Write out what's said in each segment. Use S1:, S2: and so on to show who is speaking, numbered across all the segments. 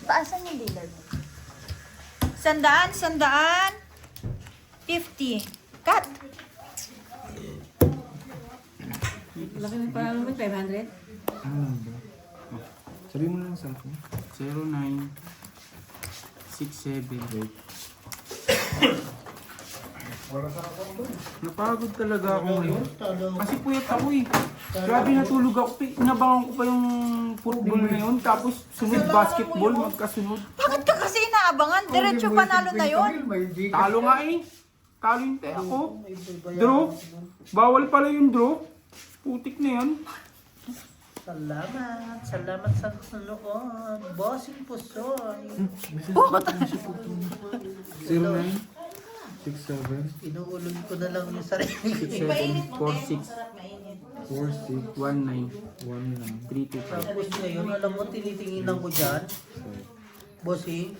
S1: Taasan yung dealer mo. 100, 50. Cut.
S2: Laki ng parang naman, 500.
S3: Sabi mo lang sa akin.
S4: 09 67 Napagod talaga ako ngayon. Kasi puyat ako eh. Grabe natulog ako. Inabangan ko pa yung football na yun. Tapos sunod basketball, magkasunod.
S1: Bakit ka kasi inaabangan? Diretso panalo na yun.
S4: Talo nga eh. Talo yung te ako. Draw. Bawal pala yung draw. Putik na yan.
S5: Salamat. Salamat sa noon. Bossing Pusoy.
S3: 09 67
S5: Inuulog ko na lang yung sarili ko.
S4: 7 46
S3: 46
S4: 19
S3: 19
S4: 325.
S5: Tapos ngayon, alam mo, tinitinginan ko dyan. Bossing,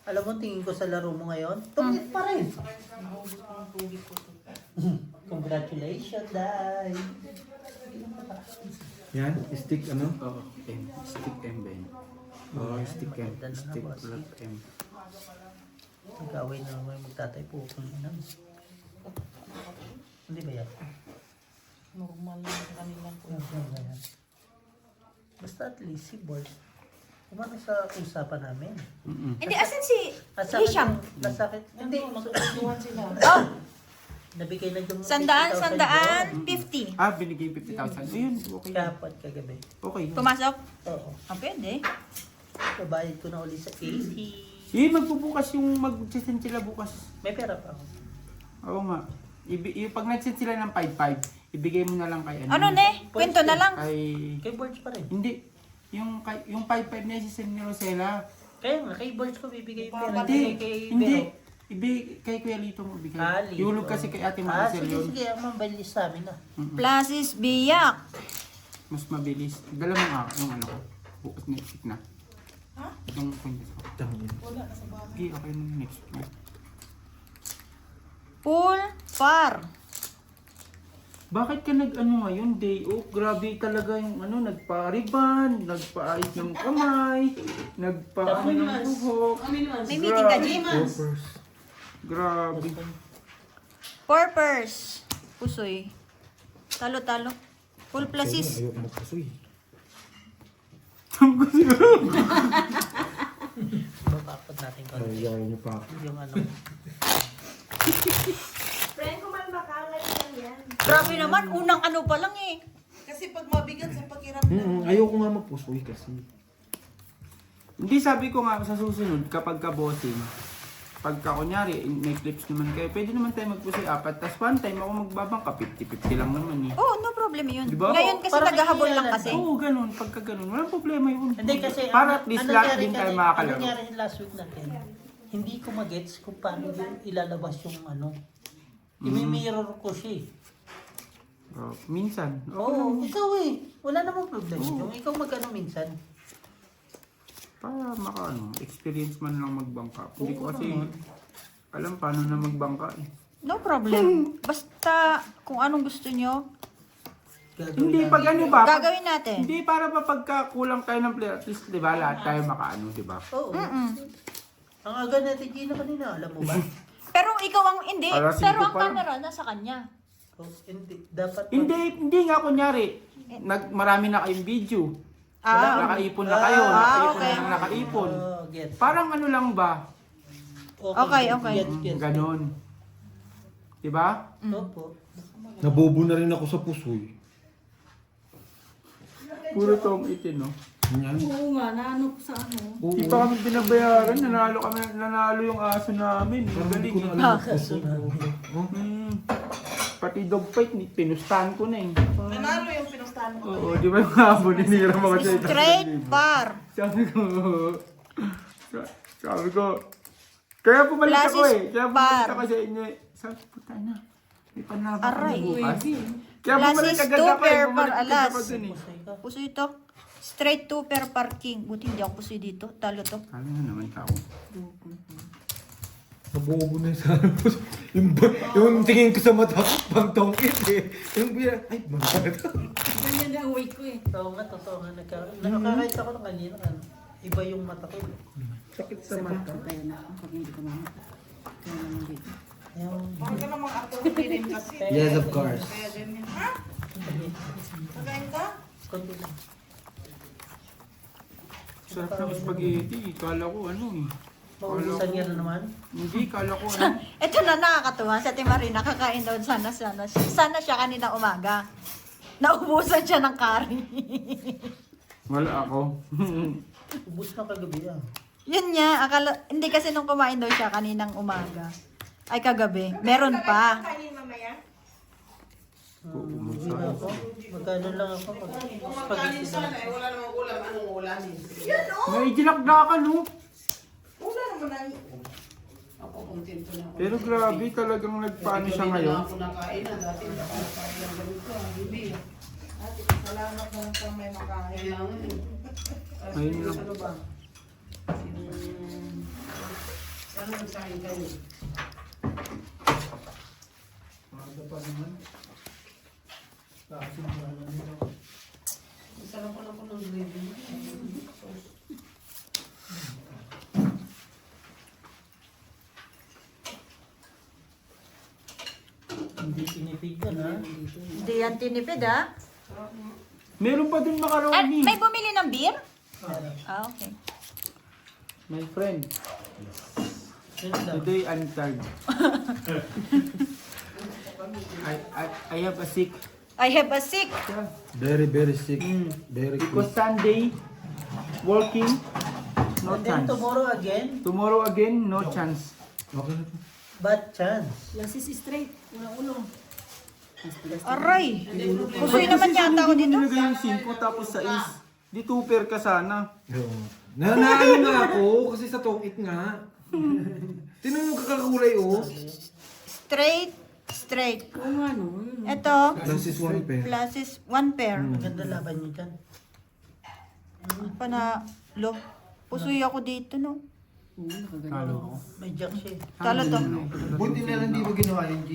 S5: alam mo, tingin ko sa laro mo ngayon, tungit pa rin. Congratulations, Day.
S3: Yan, stick ano?
S4: Oo, M. Stick M ba yun? Oo, stick M. Stick ulat M.
S5: Nag-away na naman magtatay po kung inang. Hindi ba yan?
S2: Normal lang sa kanilang po.
S5: Hindi ba yan? Basta at least si Boy. Kumano sa usapan namin.
S1: Hindi, asan si
S5: Nasakit
S1: Hisham?
S5: yung- Nasakit. Hindi.
S2: Magkakatuhan sila.
S1: Oh,
S5: Nabigay na yung
S1: 100, 50.
S4: Ah, binigay 50,000. Ayun, okay.
S5: Kapat kagabi.
S4: Okay.
S1: Pumasok?
S5: Oo.
S1: Ah, pwede.
S5: Babayad ko na uli sa 80.
S4: Eh, magbubukas yung mag-send sila bukas.
S5: May pera pa ako.
S4: Oo nga. Pag nag-send sila ng 5-5, ibigay mo na lang kay
S1: Ano ne? Kwento na lang.
S4: Kay...
S5: Kay Birds pa rin.
S4: Hindi. Yung 5-5 na send ni Rosella.
S5: Kaya nga, kay Birds ko bibigay yung pera.
S4: Hindi.
S5: Kay
S4: Hindi.
S5: Vero.
S4: Kay Kuya Lito mo ibigay.
S5: Ali.
S4: Ihulog kasi kay Ate Maricel
S5: sige,
S4: yun.
S5: sige. Ang mabalis sa amin na.
S1: Plasis biyak.
S4: Mas mabilis. Dala mo nga yung ano ko. Bukas next week na. Ha? Yung kwento ko.
S2: Wala na sa bahay.
S4: Okay, okay na next week na.
S1: Pool par.
S4: Bakit ka nag-ano ngayon, day off? Grabe talaga yung ano, nagpa-ribbon, nagpa-ayos ng kamay, nagpa-ano ng buhok.
S1: May meeting ka, Jim?
S3: Offers.
S4: Grabe.
S1: Purpose. Pusoy. Talo-talo. Full plasis.
S3: Ayoko magpasoy.
S5: Mapapad natin ko.
S3: Ayaw niyo pa ako.
S5: Yung ano.
S1: Grabe naman, unang ano pa lang eh.
S2: Kasi pag mabigat sa pakiramdam.
S3: Ayoko nga magpasoy kasi.
S4: Hindi, sabi ko nga sa susunod, kapag ka-bossing, pagka kunyari, may clips naman kayo, pwede naman tayo magpusoy apat, tas one time ako magbabangka, 50-50 lang naman eh.
S1: Oh, no problem yun.
S4: Diba?
S1: Ngayon kasi
S5: Parang
S1: naghahabol lang
S5: nangyayari
S1: kasi.
S4: Oo, ganun. Pagka ganun, walang problema yun.
S5: Hindi kasi,
S4: para at least lahat din tayo makakalaro.
S5: Ano nangyari last week natin? Hindi ko magets kung paano yung ilalabas yung ano. Imi-mirror ko siya eh.
S4: Minsan.
S5: Oo, ikaw eh. Wala namang problema. Yung ikaw magano minsan.
S4: Para experience man lang magbangka. Hindi ko kasi alam paano na magbangka eh.
S1: No problem. Basta kung anong gusto nyo,
S4: Hindi, pag ano ba?
S1: gagawin natin.
S4: Hindi, para ba pagka kulang tayo ng player, at least, di ba, lahat tayo makaano, di ba?
S5: Oo. Ang aga natin Gina kanina, alam mo ba?
S1: Pero ikaw ang hindi.
S4: Alas
S1: Pero
S4: 5
S1: ang
S4: pa lang.
S1: camera nasa kanya.
S5: Oh, hindi. Dapat
S4: Hindi nga kunyari, marami na kayong video. Nakaipon na kayo, nakaipon
S1: okay.
S4: na nakaipon.
S5: Oh, get.
S4: Parang ano lang ba?
S1: Okay, okay.
S5: Get.
S4: Ganon. Di ba?
S5: Opo.
S3: Nabobo na rin ako sa pusoy.
S4: Puro tong itin, no?
S3: Yan.
S2: Oo nga, naano ko sa ano.
S3: Oo.
S4: Di pa kami binabayaran, nanalo yung aso namin.
S3: Parang hindi
S4: Magaling.
S3: ko na alam ang pusoy.
S4: Pati dog fight, pinustahan ko na eh.
S2: Nanalo yung pinustahan mo.
S4: Oo, di ba yung habo, ninira mo kasi.
S1: Straight par.
S4: Sabi ko, kaya pumalik ako
S1: Plasis
S4: eh. Kaya
S1: par.
S4: pumalik ako sa inyo eh. Sabi ko, puta na. May panlaban
S1: Aray.
S4: kami bukas. Kaya bumalik
S1: Plasis
S4: agad
S1: two
S4: ako eh.
S1: pair
S4: Bumalik
S1: par
S4: agad
S1: alas.
S4: ako dun eh.
S1: Puso ito. Straight 2 per parking. Buti hindi ako puso dito. Talo to.
S4: Sabi nga naman tao.
S3: Nabobo na sa pusoy. Yung tingin ko sa mata ko, pang tongkit eh. Yung bira, ay, magkakaroon.
S6: Ganyan na ang weight ko eh.
S5: Totoo nga. Nakakakita ko ng kanina. Ano? Iba yung mata ko.
S3: Sakit sa mata.
S6: Kaya na ako pag hindi ko naman. Kaya naman dito.
S5: Yung...
S2: Huwag ka namang attorney din kasi.
S3: Yes, of course.
S2: Kaya ganyan. Ha? Nakain ka?
S5: Konti lang.
S4: Sarap ng spaghetti. Kala ko ano eh.
S5: Maubusan niya na naman.
S4: Hindi, kala ko ano.
S1: Ito na nakakatuwa. Si Ate Marie, nakakain daw sana siya kanina umaga. Naubusan siya ng curry.
S4: Wala ako.
S5: Ubus na kagabi ah.
S1: Yun nga, hindi kasi nung kumain daw siya kaninang umaga. Ay, kagabi. Meron pa.
S2: Kainin mamaya?
S5: Uwi na ako. Magkano lang ako pag
S2: Kung
S5: spaghetti
S2: magkanin
S5: na.
S2: sana eh, wala namang ulam. Anong ulamin?
S4: May dinakdakan no.
S2: Wala naman na.
S6: Ako kontento na ako.
S4: Pero grabe talagang nagpaano siya ngayon.
S6: Ako nakain na. Dati hindi ako nakain ng ganito. Hindi.
S2: Ate, salamat na lang sa may makain.
S6: Kaya nga eh.
S4: Ayun lang.
S6: Ano ba? Ano nagsahin kayo? Sarap ko lang po ng gravy.
S5: Hindi tinipid yan ha.
S1: Hindi yan tinipid, ha?
S4: Meron pa din
S1: At
S4: macaroni.
S1: may bumili ng beer? Ah, okay.
S4: My friend,
S5: Yun lang.
S4: today I'm tired. I have a sick.
S1: I have a sick.
S3: Very, very sick. Very
S4: Because
S3: quick.
S4: Sunday, working, no
S5: And then
S4: chance.
S5: tomorrow again,
S4: Tomorrow again, no chance.
S3: Okay na po.
S5: bad chance.
S6: Lasis straight. Walang ulo.
S1: Aray. Pusoy naman yata ako
S4: Hindi
S1: dito.
S4: mo nilagay yung 5 tapos 6. Di tuper ka sana.
S3: Naano na ako kasi sa tongit nga. Tinan mo kakakulay oh.
S1: Straight.
S6: Oo nga no.
S1: Ito,
S3: This is one pair.
S1: plus is one pair.
S5: Maganda laban niyo dyan.
S1: Panalo. Pusoy ako dito, no?
S6: Oo, nakaganda.
S4: Talo ko.
S5: May jack siya eh.
S1: Talo to.
S7: Buti na lang di mo ginawa yung G.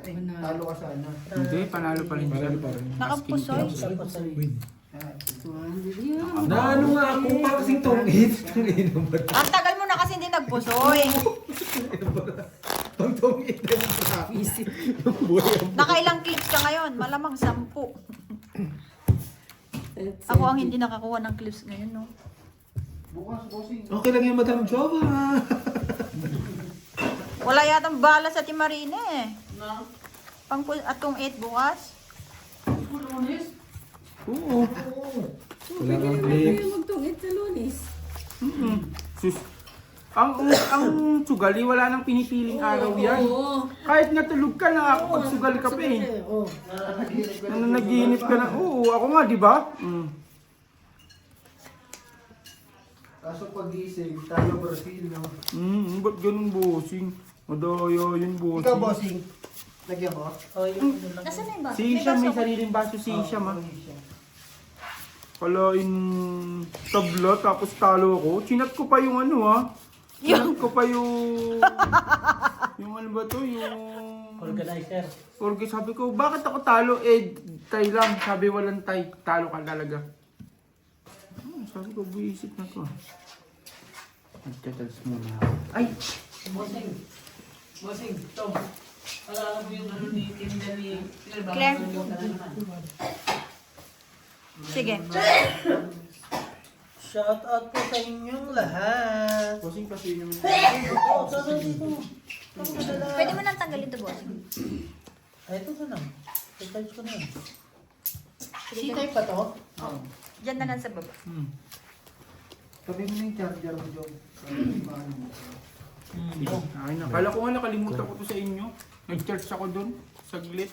S7: Ay,
S6: Panalo.
S7: talo ka sana.
S4: Hindi, panalo pa rin siya.
S3: Panalo pa rin.
S1: Nakapusoy.
S5: Tapos ay,
S3: Naano nga ako pa kasing tongit. Tongit ba?
S1: Ang tagal mo na kasi hindi nagpusoy.
S3: Pang tongit na yung buhay ang
S1: Nakailang clips ka ngayon? Malamang 10. Ako ang hindi nakakuha ng clips ngayon, no?
S7: Bukas, bossing.
S3: Okay lang yung Madam Jova.
S1: Wala yatang bala sa Timarine, eh. Atong 8 bukas.
S4: Oo.
S3: Wala kang clip.
S6: Magtungit sa lunes.
S4: Sus. Ang sugali, wala nang pinipiling araw yan.
S6: Oo.
S4: Kahit natulog ka, nakakapagsugal ka pa eh.
S6: Oo.
S4: Naginip ka na. Oo, ako nga, di ba?
S7: Kaso pag-ising, talo Brazil, no?
S4: Ba't ganun bossing? Madaya yun bossing.
S7: Ikaw, bossing. Lagyan mo?
S5: oh, yung ano lang.
S1: Nasaan na yung baso?
S4: Si Isha, may sariling baso si Isha, ma. Kalain tabla, tapos talo ako. Chinat ko pa yung ano, ha? Chinat ko pa yung... yung ano ba to? Yung...
S5: Organizer.
S4: Porque sabi ko, bakit ako talo? Eh, tay lang. Sabi walang tay. Talo ka talaga. Sabi ko, buisit na to. Nagtatals muna ako. Ay!
S6: Bossing. Bossing, Tom. Alala mo yung ano ni Tinda ni...
S1: Claire. Sige.
S5: Shout out po sa inyong lahat.
S4: Bossing kasi yung...
S5: Oh, sana dito.
S1: Pwede mo nang tanggalin to, boss.
S5: Ay, ito na. I-charge ko na yan. C-type pa to?
S1: Diyan na lang sa baba.
S7: Tabi mo na yung charger mo, Jom.
S4: Ay na. Kala ko nga nakalimutan ko to sa inyo. Nag-charge ako dun. Saglit.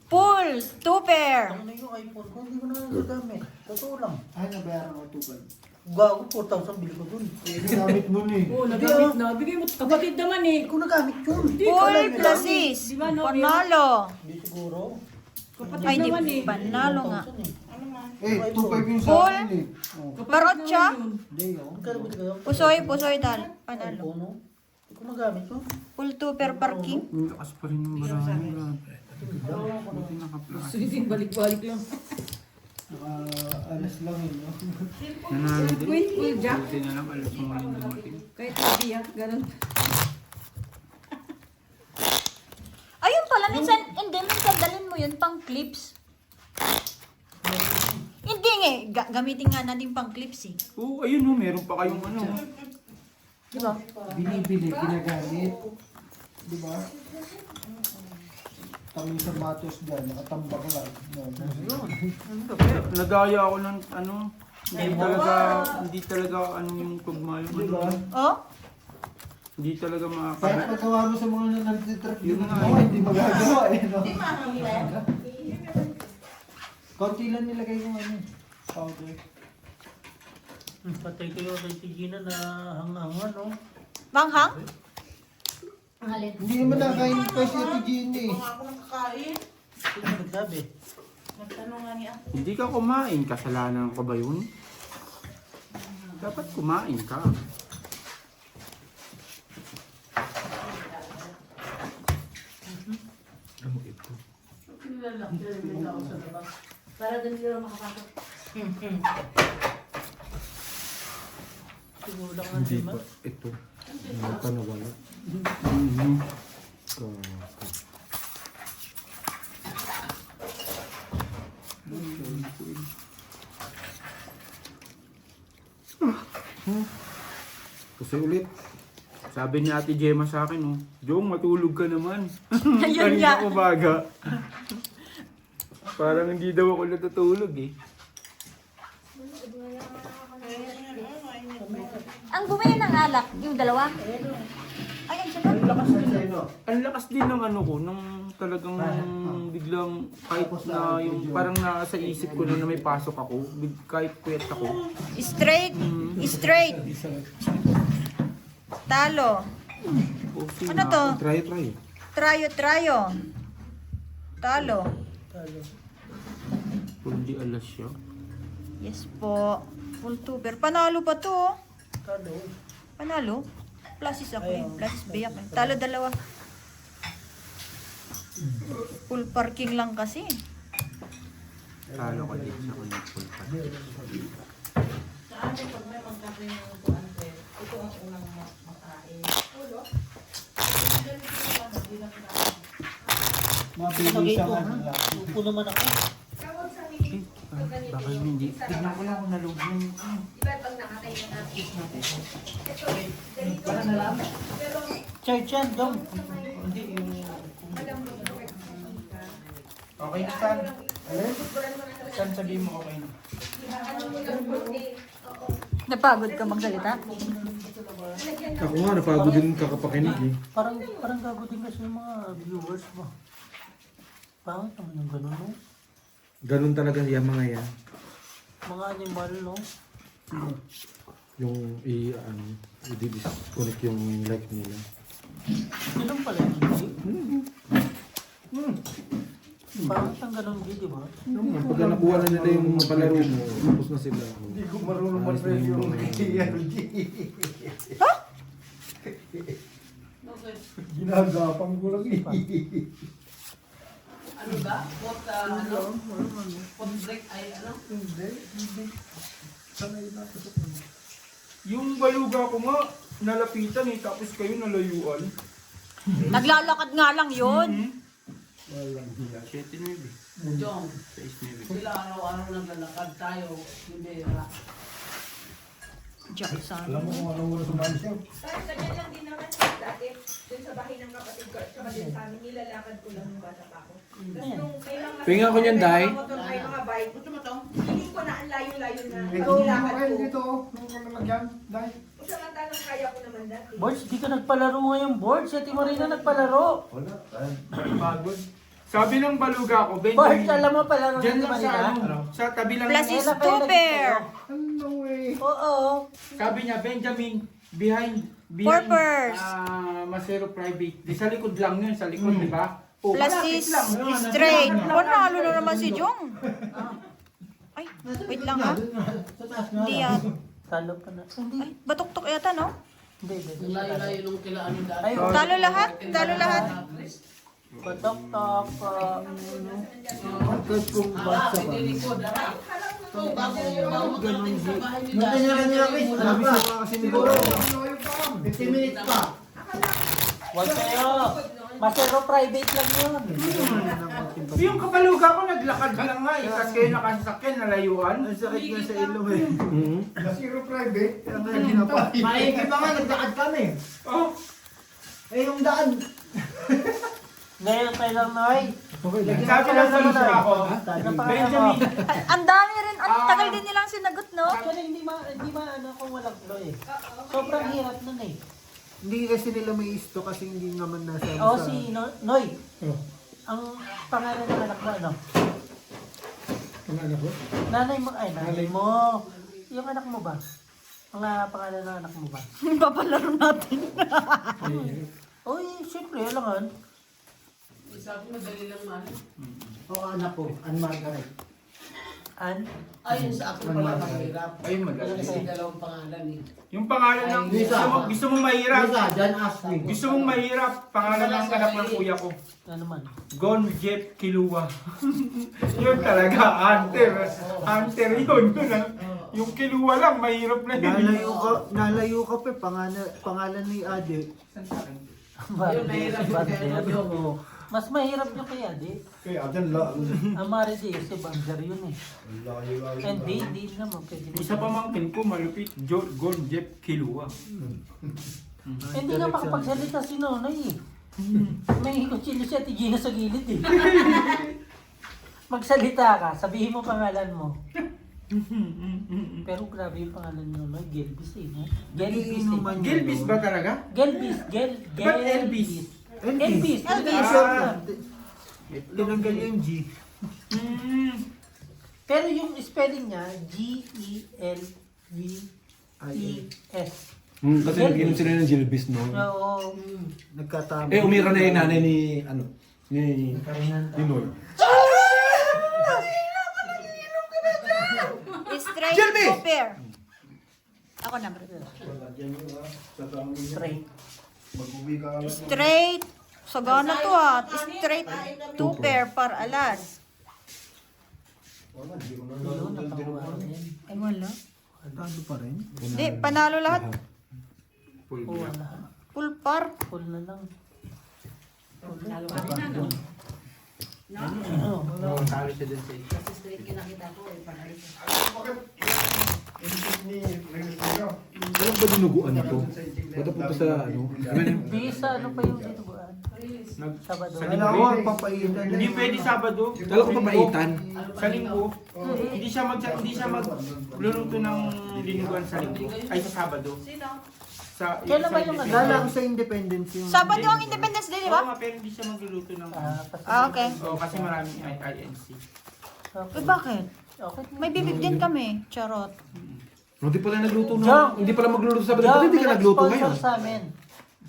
S1: Full! 2 pair!
S5: Ano na yung iPhone ko? Hindi ko na nagagamit. Totoo lang.
S7: Ay, nabayaran ko 2,000.
S5: Gago, 4,000 bili ko dun.
S7: Ginamit mo na eh.
S6: Oo, nagamit na. Bigay mo kapatid naman eh.
S5: Hindi ko nagamit yun.
S1: Full plus is.
S6: Di ba, no?
S1: Panalo.
S5: Hindi siguro.
S6: Kapatid
S1: Ay, di
S6: naman eh.
S1: panalo nga.
S5: 4,000 eh.
S7: Eh, 2,500 yung sa
S1: Full?
S7: akin eh. Oh.
S6: Kapatid
S1: Barot siya?
S6: naman yun.
S7: Hindi, oh.
S5: Magkano bili kayo?
S1: Pusoy, pusoy tal. Panalo.
S5: iPhone, no? Gumagamit mo?
S1: Full tuber parking.
S4: Ang lakas pa rin ng barangay. Buti naka-flash.
S6: Balik-balik lang.
S7: Alas lang yun, no?
S4: Nanalo din.
S6: Full jack.
S4: Buti na lang alas mo ngayon dumating.
S6: Kahit biyak, ganun.
S1: Ayun pala, minsan dalhin mo yun pang clips. Hindi nga, gamitin nga natin pang clips eh.
S4: Oo, ayun o, meron pa kayong ano.
S1: Di ba?
S7: Binibili, ginagamit. Di ba? Kami sa matos dyan, nakatambak lang. No?
S4: Nagaya ako ng ano, hindi talaga ano yung tugma yung
S7: Di ba?
S4: ano.
S1: Oh?
S4: Hindi talaga
S7: Kahit
S4: makakabit.
S7: pagkawa mo sa mga nagtitrip,
S4: Yun nga.
S7: hindi magagawa eh, no? Konti lang nilagay yung ano, powder.
S5: Patay kayo kay Tigina na hang-hangan, no?
S1: Manghang?
S7: Hindi naman nakain pa si Ate Gina eh.
S2: Kung ako nakakain,
S5: Sino nagsabi?
S2: nagtanong nga ni ako.
S4: Hindi ka kumain, kasalanan ko ba yun? Dapat kumain ka.
S6: Para doon nila makapasok.
S5: Siguro lang ang
S3: Hindi
S5: lima.
S3: pa. Ito. Hindi pa nawala. Kasi ulit.
S4: Sabi ni Ate Gemma sa akin, oh, Jong, matulog ka naman.
S1: Ayun nga.
S4: Kanina umaga. Parang hindi daw ako natutulog eh.
S1: Ang bumili ng alak, yung dalawa. Ay, ang sarap.
S4: Ang lakas din ng ano ko, nung talagang biglang kahit na yung parang nasa isip ko na may pasok ako, kahit puyat ako.
S1: Straight. Straight. Talo.
S4: Okay
S1: Ano
S4: na
S1: to?
S4: ako.
S3: Try.
S1: Trayo. Talo.
S4: Hindi alas siya.
S1: Yes po. Full tuber. Panalo pa to. Oh.
S5: Talo.
S1: Panalo. Pluses ako eh. Pluses biyak eh. Talo dalawa. Full parking lang kasi.
S4: Talo ka din sa kunyang full pa.
S2: Sa atin, pag may magkape ng kuwan, ito ang unang makain. Ulo?
S7: Mabilis ang ano lang.
S5: Upo naman ako.
S4: Baka hindi. Tignan ko lang kung nalog yung...
S5: Church yan, dong.
S4: Hindi yung... Okay na, San. San, sabihin mo okay na.
S1: Napagod ka magsalita?
S3: Ako nga, napagod din kakapakinig eh.
S5: Parang gago din kasi yung mga viewers mo. Pangit naman yung ganun, no?
S3: Ganun talaga yung mga yan.
S5: Mga animal, no?
S3: Yung i-disconnect yung like nila.
S5: Ganun pala yung hindi. Pangit ang ganun hindi, di ba?
S3: Pagka nakuha na nila yung mga palaro mo, tapos na sila.
S7: Hindi ko marunong
S3: Ayos na
S7: mag-review
S3: yung
S7: ng
S3: mga-
S7: KRG. Ginagapang ko lang eh.
S6: Ano ba? What, ano? Food break ay ano?
S7: Hindi. Sanay na ako sa
S4: Yung baluga ko nga, nalapitan eh, tapos kayo nalayuan.
S1: Naglalakad nga lang yun.
S7: walang hiya.
S4: 7-9.
S6: Jong,
S4: 6-9.
S6: sila araw-araw naglalakad tayo. Hindi, ra.
S1: Diyan sa
S7: Alam mo kung ano muna sumali siya?
S8: Parang ganyan lang din naman sa dati. Dun sa bahay ng kapatid ko at saka din sa amin, nilalakad ko lang nung bata pa ako. Tapos nung kailangan...
S3: Pinga ko niyan, Day.
S8: Ay, mga bike.
S2: Gusto mo to?
S8: Hindi ko na ang layo-layo na
S7: Ito,
S8: nilakad
S7: ay,
S8: ko.
S7: dito. Nung lalagyan, dahil.
S8: Samantalang kaya ko naman dati.
S5: Boards, di ka nagpalaro ngayon, Boards. Si Ate Marina nagpalaro.
S7: Wala.
S4: Pagod. Sabi ng baluga ko,
S5: Boards,
S4: Benjamin,
S5: alam mo palaro ni
S4: dyan
S5: Ate
S4: lang sa
S5: Marina?
S4: ano, sa tabi lang.
S1: Plus is
S5: Kailan kayo
S1: tuber.
S7: Ano eh.
S5: Oo.
S4: Sabi niya, Benjamin, behind
S1: Purpose.
S4: Masero Private. Di sa likod lang yun, sa likod, di ba? Oh,
S1: Plus
S4: malapit
S1: is
S4: lang.
S1: straight. Panalo na naman si Jong. Ay, wait lang ha.
S7: Sa taas nga.
S1: Hindi yan.
S5: Talo pa na.
S1: Ay, batok-tok yata no?
S5: Hindi.
S6: Ang layo-layo nung kila ano dati.
S5: Ay,
S1: Talo lahat, talo lahat.
S5: patok-tok.
S7: Kahit kung basa ka.
S6: Sinilikod, ara. So, bago makarating sa bahay ni
S7: Nung kanya nila Chris, alam
S3: Sabi
S7: ka.
S3: ko nga kasi ni Dora.
S7: 15 minutes pa.
S5: Huwag kayo. Masero private lang yun.
S4: Yung kapaluga ko naglakad lang nga eh. Kasi kayo nakasakyan, nalayuan.
S7: Ang sakit nga sa ilong eh.
S3: Zero private.
S7: Kaya nga ginapay. Maigi pa nga, naglakad kami.
S4: Oh,
S7: Eh yung daan.
S5: Ngayon tayo lang, Noy.
S4: sabi lang sa isa ako, Benjamin,
S1: Ang dami rin, ang tagal din nilang sinagot, no?
S5: Actually, hindi ano kung walang flow eh. Sobrang hirap nun eh.
S7: Hindi kasi nila may isto kasi hindi naman nasa
S5: Oo, si Noy.
S3: Oh.
S5: Ang pangalan ng anak mo, ano?
S3: Ang anak ko?
S5: Nanay mo. Yung anak mo ba? Ang pangalan ng anak mo ba?
S1: Papalaro natin.
S5: Uy, siyempre, alangan.
S6: Sabi mo, dali lang man.
S7: Oo, anak ko, Ann Margaret.
S5: An?
S6: Ayun sa ako pala mahirap.
S4: ayun magaling.
S6: Kasi dalawang pangalan eh.
S4: Yung pangalan ng gusto mong mahirap.
S7: Lisa, John Ashley.
S4: Gusto mong mahirap, pangalan ng anak ng kuya ko.
S5: Ano man?
S4: Gon Jeff Kilua. Yun talaga, hunter yun. Yung Kilua lang, mahirap na yun.
S7: Nalayo ka pa, pangalan ni Ade.
S6: Ayun, mahirap yung kaya
S5: Oo. Mas mahirap yung kaya, di?
S3: Kaya adan la.
S5: Ang Mari di, si Banjar yun eh. And di naman pwede.
S4: Isa pamangkin ko, malupit, Gon Jeff Kilua.
S5: Hindi nga makapagsalita si Nonoy eh. May kutsilo siya, tigina sa gilid eh. Magsalita ka, sabihin mo pangalan mo. Pero grabe yung pangalan ni Nonoy, Gelbis eh. No? Gelbis eh.
S4: Gilbis ba talaga?
S5: Gelbis,
S4: Ba't Elvis?
S5: Elvis.
S7: Tinanggal yung G.
S5: Pero yung spelling niya, G-E-L-V-E-S.
S3: Kasi nag-inom sila ng Gilbis, no?
S5: Oo.
S7: Nagkatama.
S3: Eh, umira na yung nanay ni, ni Noy.
S1: Straight
S3: Jelby!
S1: to pair. Ako na, bro.
S5: Straight.
S1: Straight. Sagana to ah. Straight to pair par alas.
S5: Yun, nakakuha na yan.
S1: Ay, wala.
S7: Tado pa rin.
S1: Hindi, panalo lahat.
S5: Kuha na.
S1: Full par.
S5: Full na lang.
S4: Talo siya dun sa isa.
S3: Alam ba dinuguan ito? Ba't punta sa ano?
S5: Bisa, ano pa yung dinuguan? Sabado.
S4: Sa
S7: Alam ko, papaitan na
S4: Hindi
S7: yun.
S4: pwede Sabado.
S3: Kala ko papaitan.
S4: Sa linggo. Hindi siya magluluto ng lingguan sa linggo. Ay, sa Sabado. Sa,
S5: Kailan ba yung
S7: Lala ko sa Independence yung...
S1: Sabado ang Independence Day, di
S4: Oo
S1: ba?
S4: nga, pero hindi siya magluluto ng...
S1: Ah, okay.
S4: Oo, kasi maraming INC.
S1: Eh, bakit?
S5: Okay.
S1: May bibig din kami. Charot.
S3: Hindi pala nagluto
S5: Jong!
S3: na. Hindi pala magluluto sa Ba't hindi ka nagluto ngayon?
S5: nag-sponsor sa amin.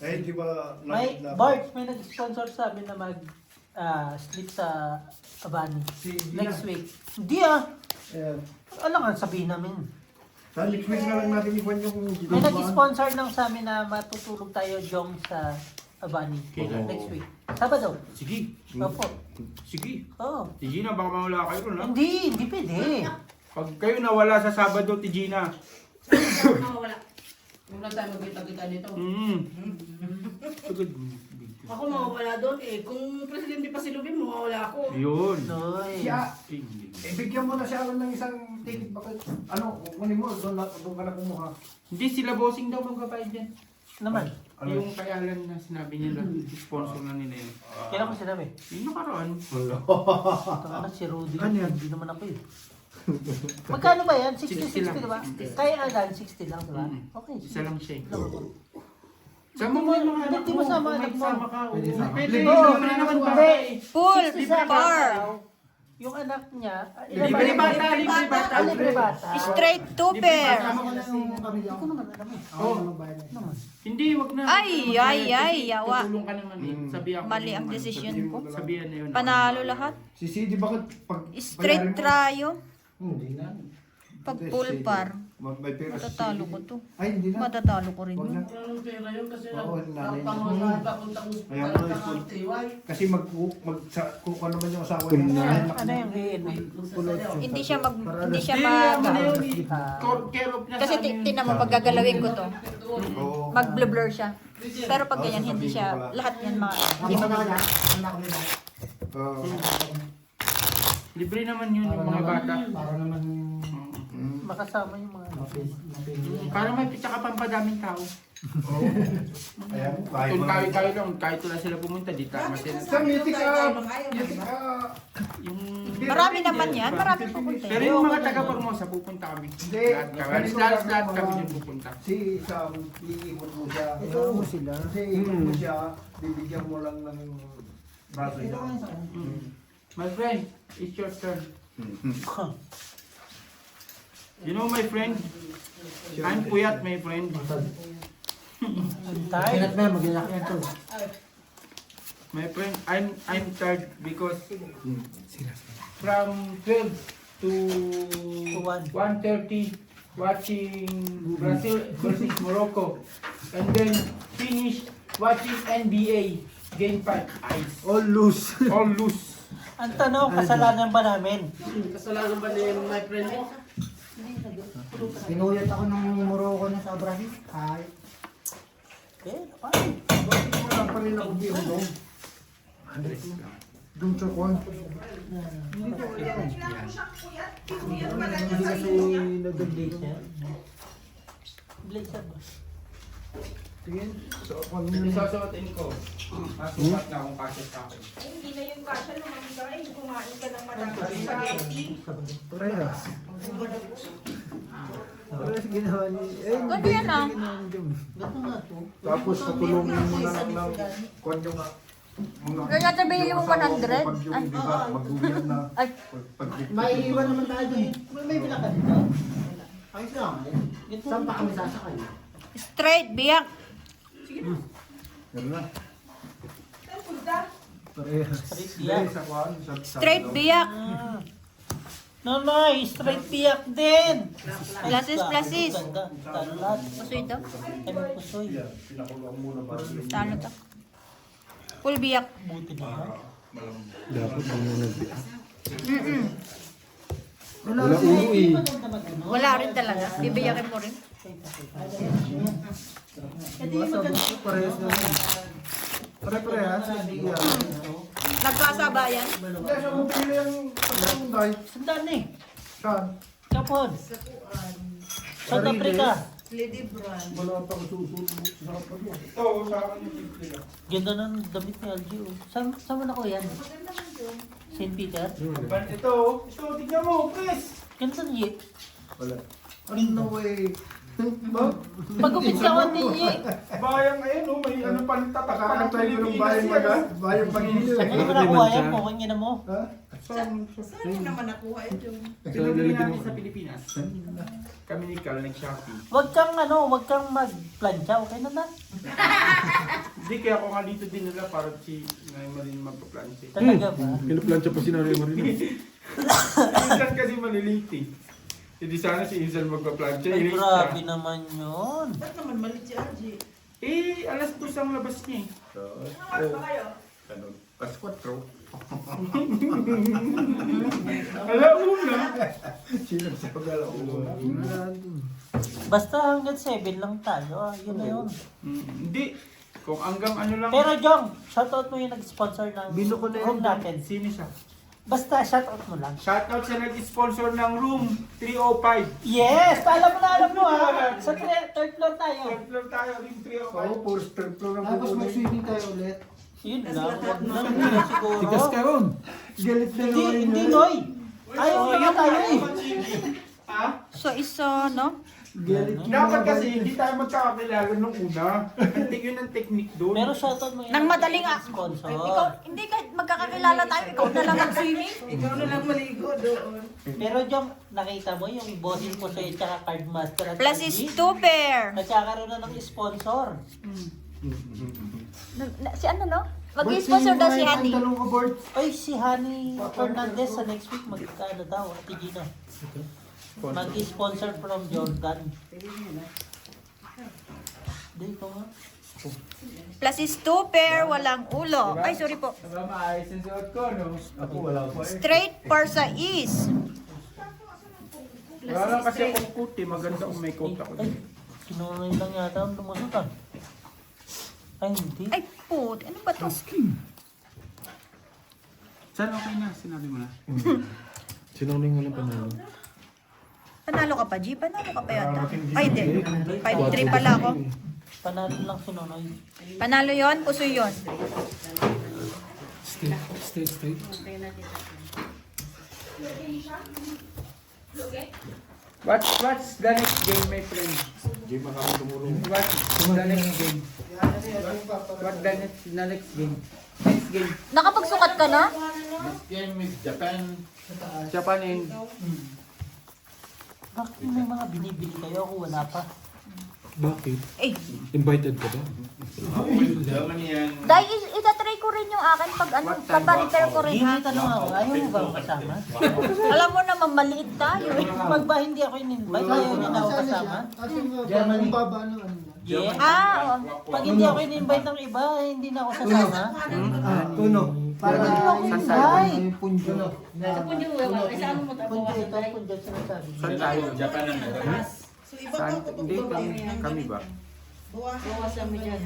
S9: Eh, di ba,
S5: May nag-sponsor sa amin na mag-sleep sa Abani. Next week. Hindi ah. Alam nga, sabihin namin.
S9: sa next week na lang natin iwan yung
S5: May nag-sponsor lang sa amin na matutulog tayo, Jong, sa Abani.
S4: Kailan?
S5: Next week. Sabado.
S4: Sige.
S5: Opo.
S4: Sige.
S5: Oo.
S4: Tigina, baka mawala kayo ron, ha?
S5: Hindi pwede.
S4: Pag kayo nawala sa Sabado, Tigina.
S6: Wala. Huwag na tayo magkita-kita nito. Ako mawawala doon eh. Kung presidente pa si Lubin, mawawala ako.
S4: Yun.
S5: Noy.
S9: bigyan mo na siya ng isang ticket. Bakit? Ano, kunin mo, doon ka na kumuha.
S4: Hindi sila bossing daw magbabayad yan.
S5: Naman.
S4: Yung kay Alan na sinabi nila, sponsor na nila yun.
S5: Kailan ko sinabi?
S4: Yung nakaraan.
S5: Taka na si Rudy.
S7: Ano yan?
S5: Hindi naman ako eh. Magkano ba yan?
S4: 60
S5: 60
S4: lang.
S5: diba? Kaya Alan, 60 lang diba?
S4: Mm.
S5: Okay.
S4: Isa lang siya eh.
S5: Lang.
S4: Sama mo yung mga anak
S5: Hindi mo sama
S4: May
S5: anak mo.
S4: sama ka.
S7: Pwede sama.
S4: Pwede.
S5: Oo.
S4: Libre naman ba?
S5: Hindi.
S1: Full
S5: 60 sa
S1: par.
S5: Yung anak niya,
S4: Libre bata, libre bata.
S5: libre bata.
S1: Straight to pair.
S7: Kasama ko na yung pamilya ko.
S5: Naman alam mo.
S7: Oo, magbayad na.
S5: Naman.
S4: Hindi, wag na.
S1: Ay, yawa.
S4: Tutulong ka naman eh. Sabi ako.
S1: Mali ang desisyon ko.
S4: Sabihan na yun.
S1: Panalo lahat.
S9: Si CD, bakit pag...
S1: Straight tryo.
S9: Hindi na.
S1: Pag full par,
S9: May pera sa
S1: matatalo
S9: sili.
S1: ko to.
S9: Ay, hindi na.
S1: Matatalo ko rin
S9: Huwag
S1: yun.
S9: na.
S6: Anong pera yun kasi
S9: Oo, nanay.
S6: napangunahan papuntang
S9: Kaya
S6: hospital
S9: mga
S6: ng
S9: school.
S6: RTY.
S9: Kasi kung ano man yung asawa
S3: Kung
S9: niya.
S3: na.
S5: Ano yung DNA?
S1: Hindi siya mag... Hindi siya
S4: Hindi,
S1: mag...
S4: ano yun, care of niya
S1: Kasi
S4: sa amin.
S1: tinan mo, pag gagalawin ko to,
S9: Oo.
S1: mag-blur siya. Pero pag ganyan, hindi siya... Lahat yan mga... Hindi mag-blur.
S9: Oo.
S4: Libre naman yun yung mga bata.
S7: Para naman
S5: Makasama yung mga
S4: Para may tsaka pampadaming tao.
S9: Ayan,
S4: Kung kayo lang, kahit wala sila pumunta, di tama sila.
S9: Sa meeting
S4: Yung...
S1: Marami naman yan. Marami pupunta.
S4: Pero yung mga taga-Formosa, pupunta kami.
S9: Hindi.
S4: Lahat kami din pupunta.
S9: Si Sam, iikot mo siya.
S7: ito mo sila.
S9: Kasi iikot mo siya, bibigyan mo lang ng braso niya.
S4: My friend, it's your turn. You know my friend? I'm puyat, my friend.
S5: antay.
S7: Pinat na, mag-inak yan to.
S4: My friend, I'm tired because from 12 to 1:30 watching Brazil versus Morocco, and then finish watching NBA game 5 ice.
S7: All loose.
S4: All loose.
S5: Ang tanong, kasalanan ba namin?
S6: Kasalanan ba ni my friend mo?
S7: Pinuyat ako ng Morocco na sa Brazil. Ay,
S5: Paano?
S9: Bakit mo lang pa rin ako biyong doon? Doon sa kwan.
S7: hindi kasi nag-date niya.
S5: Blazer ba?
S9: Tingin, sa kwan mo.
S4: Isasuotin ko. Masukat na akong kasya sa akin.
S8: Ay, hindi na yung kasha lumamig ka eh. Kumain ka ng maraming spaghetti.
S9: Parehas. Parehas ginawa niya. Eh,
S1: Ano yan ah?
S5: Gato nga to.
S9: tapos katulungin mo na lang ng kwan yung mga...
S1: Kaya sabihin yung 100.
S9: Pag yung diba, mag-uwian na.
S1: Ay,
S7: May iwan naman tayo dun. May bilakad dito. Ayos lang. Saan pa kami sasakay?
S1: straight, biyak.
S9: Yan na.
S8: Saan punta?
S9: Parehas.
S5: Straight biyak.
S9: Sa kwan.
S1: Straight, biyak.
S5: Nonoy, straight biyak din.
S1: Plasis, plasis.
S5: Ganda. Talo lahat.
S1: Pusoy daw.
S5: Ay, may pusoy.
S9: Pinakuloan muna ba?
S1: Talo to. Full biyak.
S5: Buti naman.
S3: Dapat ang muna.
S7: Wala
S3: Wala ulo eh.
S5: Maganda mag-ano.
S1: Wala rin talaga. Bibiyakin mo rin.
S5: Hindi maganda.
S7: Parehas na. Pare-parehas. Hindi yan.
S1: Nagkasabayan.
S9: Hindi, siya mo pili ang pagkakunday.
S5: Sandaan eh.
S9: Saan?
S5: Kapon. South Africa.
S9: Wala pa ang susunod sa kapag mo.
S4: Ito, sa akin yung simple lang.
S5: Ganda ng damit ni LG. Oh. Saan mo na ko yan? St. Peter?
S4: Ito, tignan mo, Chris!
S5: Ganda niya.
S9: Wala. No way.
S5: Pagupit ka ko niya.
S4: Bayang ngayon, oh, may ano pang tatak pa ng
S9: Kakatay mo ng
S4: Pilipinas
S9: bayan
S4: yan,
S9: maga.
S4: ah.
S9: Bayan pag-ibig.
S5: Ano mo nakuha yan? Mukhang yan mo.
S9: Ha?
S8: Saan mo naman nakuha yun?
S4: Pinabili namin sa Pilipinas. Kami ni Carl nag-shopping.
S5: Huwag kang mag-plancha. Okay na na.
S4: Hindi, kaya ako nga dito dinala para si Nay Marin magpa-planche.
S5: Talaga ba?
S3: Pinuplansya pa si Nanay Marina.
S4: Insan kasi maliliit eh. Hindi sana si Insan magpa-planche.
S5: Ay,
S4: Ilis
S5: grabe
S4: siya.
S5: naman yun.
S8: Ba't naman malit si RG?
S4: Eh, alas 2 ang labas niya eh.
S8: Ano ba kayo?
S9: Ganun. Pas 4.
S4: Alauna!
S9: Sino sa pag-alauna?
S5: Basta hanggang 7 lang tayo. Yun na yun.
S4: Hindi. Kung hanggang ano lang.
S5: Pero Jong, shoutout mo yung nag-sponsor ng
S7: Bino ko na yun.
S5: room natin.
S4: Sino siya?
S5: Basta shoutout mo lang.
S4: Shoutout sa nag-sponsor ng room 305.
S5: Yes! Alam mo ha. Sa third floor tayo.
S4: Third floor tayo, room 305.
S9: Oo, puro third floor ang
S7: Tapos
S9: pupunin.
S7: mag-swimming tayo ulit.
S5: Yun lang. Wag lang yun siguro.
S3: Tigas ka ron.
S9: Galit na
S5: Hindi,
S9: naman
S5: hindi
S9: yun.
S5: Noy. Ayaw na tayo eh.
S4: Ha?
S1: So, isa, no?
S9: Galit na
S4: Dapat
S9: naman.
S4: kasi hindi tayo magkakakilala nung una. Antik yun ang technique doon.
S5: Pero shoutout mo yung
S1: Nang madaling
S5: sponsor.
S1: Ikaw, hindi ka magkakakilala tayo. Ikaw na lang mag-swimming.
S8: Ikaw na lang maligo doon.
S5: Pero Jong, nakita mo yung bossing ko sa'yo tsaka cardmaster at
S1: Plus is 2 pair.
S5: nagkakaroon na ng sponsor.
S1: Si ano, no? Mag-sponsor daw si Honey.
S9: Ang talong aboard.
S5: Ay, si Honey Fernandez sa next week magkano daw, Ate Gina. Mag-sponsor from Jordan. Dito nga.
S1: Plus is 2 pair, walang ulo. Ay, sorry po.
S4: Diba maayos yung suot ko, no?
S3: Ako wala pa.
S1: Straight for sa is.
S4: Wala kasi akong coat eh. Maganda kung may coat ako.
S5: Ay, sinunay lang yata ang lumusot ah. Ay, hindi.
S1: Ay, put. Ano ba to?
S4: Saan okay na? Sinabi mo na.
S3: Sinungaling walang panalo.
S1: Panalo ka pa, G? Panalo ka pa yata. Ay, hindi. 5-3 pala ako.
S5: Panalo lang sinunoy.
S1: Panalo yon, puso yon.
S3: Stay.
S4: What's the next game, my friend?
S3: Jay, makakang tumulong.
S4: What's the next game? What the next game? Next game.
S1: Nakapagsukat ka na?
S9: Game is Japan.
S4: Japan and
S5: Bakit may mga binibili kayo? Ako wala pa.
S3: Bakit?
S1: Eh,
S3: Invited ka ba?
S9: Germany and...
S1: dahil itatry ko rin yung akin pag ano, papariter ko rin ha.
S5: Hindi tanong ako, ayaw mo ba ako kasama?
S1: Alam mo naman, maliit tayo eh.
S5: Pag ba hindi ako in-invite, ayaw niya na ako kasama?
S7: Germany. Baba ng ano na.
S5: Yeah.
S1: Ah,
S5: Pag hindi ako in-invite ng iba, hindi na ako sasama.
S7: Puno. Para
S5: Hindi ako in-invite.
S7: punjo.
S6: Sa punyo, saan mo
S5: Punjo ito, punjo sinasabi.
S4: saan tayo?
S9: Japan and
S2: So, iba
S4: Saan?
S2: pa
S4: Hindi, kami ba?
S6: Bawasan mo dyan.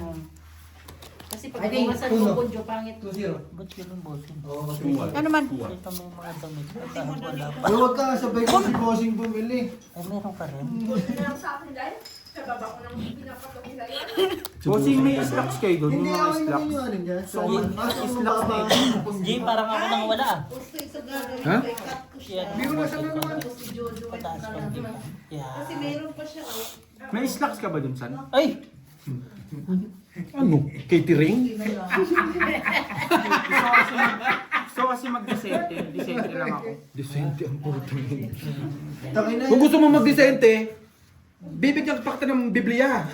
S6: Kasi pag
S7: I think,
S6: bawasan
S7: puno.
S6: mo, punyo pangit.
S7: 2-0.
S5: Ba't yun ang bossing?
S1: ano man?
S5: Ito may mga damit. Saan wala pa?
S7: Ay, huwag ka sabay ko si bossing bumili.
S5: Ay, meron ka rin.
S8: Buti na lang sa akin dahil sa baba ko nang pinapatuloy sa yan.
S4: Bossing may slacks kayo doon,
S7: Hindi
S4: yung mga
S7: ako naman
S4: slacks.
S7: yung ano dyan.
S4: So,
S7: yung
S4: slacks na
S7: baba.
S5: Jay, parang ako nang wala ah.
S2: Gusto isa gagawin
S3: Ha?
S2: kay cut ko siya.
S5: Yan.
S7: Hindi ko na sana naman.
S2: Si Jojo ay
S5: Pataas pa
S2: talaga.
S5: dito. Yeah.
S2: Kasi meron pa siya. Oh.
S4: May slacks ka ba dun, San?
S5: Ay!
S3: Ano? Catering?
S4: Gusto kasi mag-decente. Decente lang ako.
S3: Decente ang putang ina.
S7: Tangin na
S3: Kung gusto mo mag-decente, bibigyan ka pa kita ng Biblia.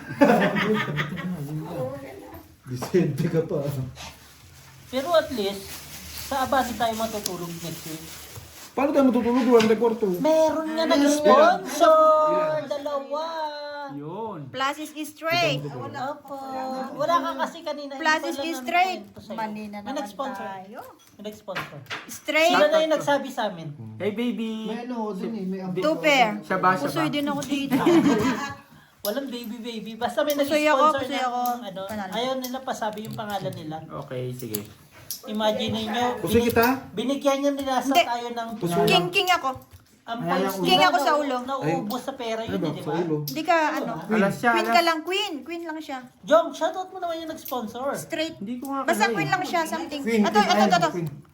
S3: Decente ka pa.
S5: Pero at least, sa Abati tayo matutulog next week.
S3: Paano tayo matutulog? Wala na kwarto.
S5: Meron nga nag-sponsor! Dalawa!
S4: Yun.
S1: Plus is straight.
S5: Opo. Wala ka kasi kanina.
S1: Plus
S5: hindi
S1: is
S5: pala
S1: straight.
S5: namin kwento sa'yo.
S1: Mali na
S5: May
S1: naman
S5: nag-sponsor.
S1: tayo.
S5: May nag-sponsor.
S1: Straight,
S5: Sila na yung nagsabi sa amin.
S4: Hey, baby.
S7: May ano ko dun eh. May
S1: 2 pair.
S4: Siya ba? Siya ba?
S1: Pusoy din ako dito.
S5: Walang baby. Basta may
S1: Pusoy
S5: nag-sponsor
S1: ako, pusoy
S5: ng
S1: ako.
S5: ano.
S1: Panalo.
S5: Ayaw nila pasabi yung pangalan nila.
S4: Okay, sige.
S5: Imagine niyo,
S3: Pusoy kita?
S5: binigyan niyo nila sa
S1: Hindi.
S5: tayo ng
S1: King ako.
S5: ang points
S1: King
S5: nila
S1: ako sa ulo.
S5: Nauubos sa pera
S3: Ano
S5: yun,
S3: ba?
S5: di
S3: Sa
S5: ba?
S3: ulo?
S1: Hindi ka ano.
S4: Alas siya,
S1: Queen
S4: alas.
S1: ka lang, queen. Queen lang siya.
S5: Jong, shoutout mo naman yung nag-sponsor.
S1: Straight.
S4: Hindi ko nga
S1: Basta
S4: kilala
S1: queen
S4: eh.
S1: lang siya, something.
S7: Queen.
S1: Ito.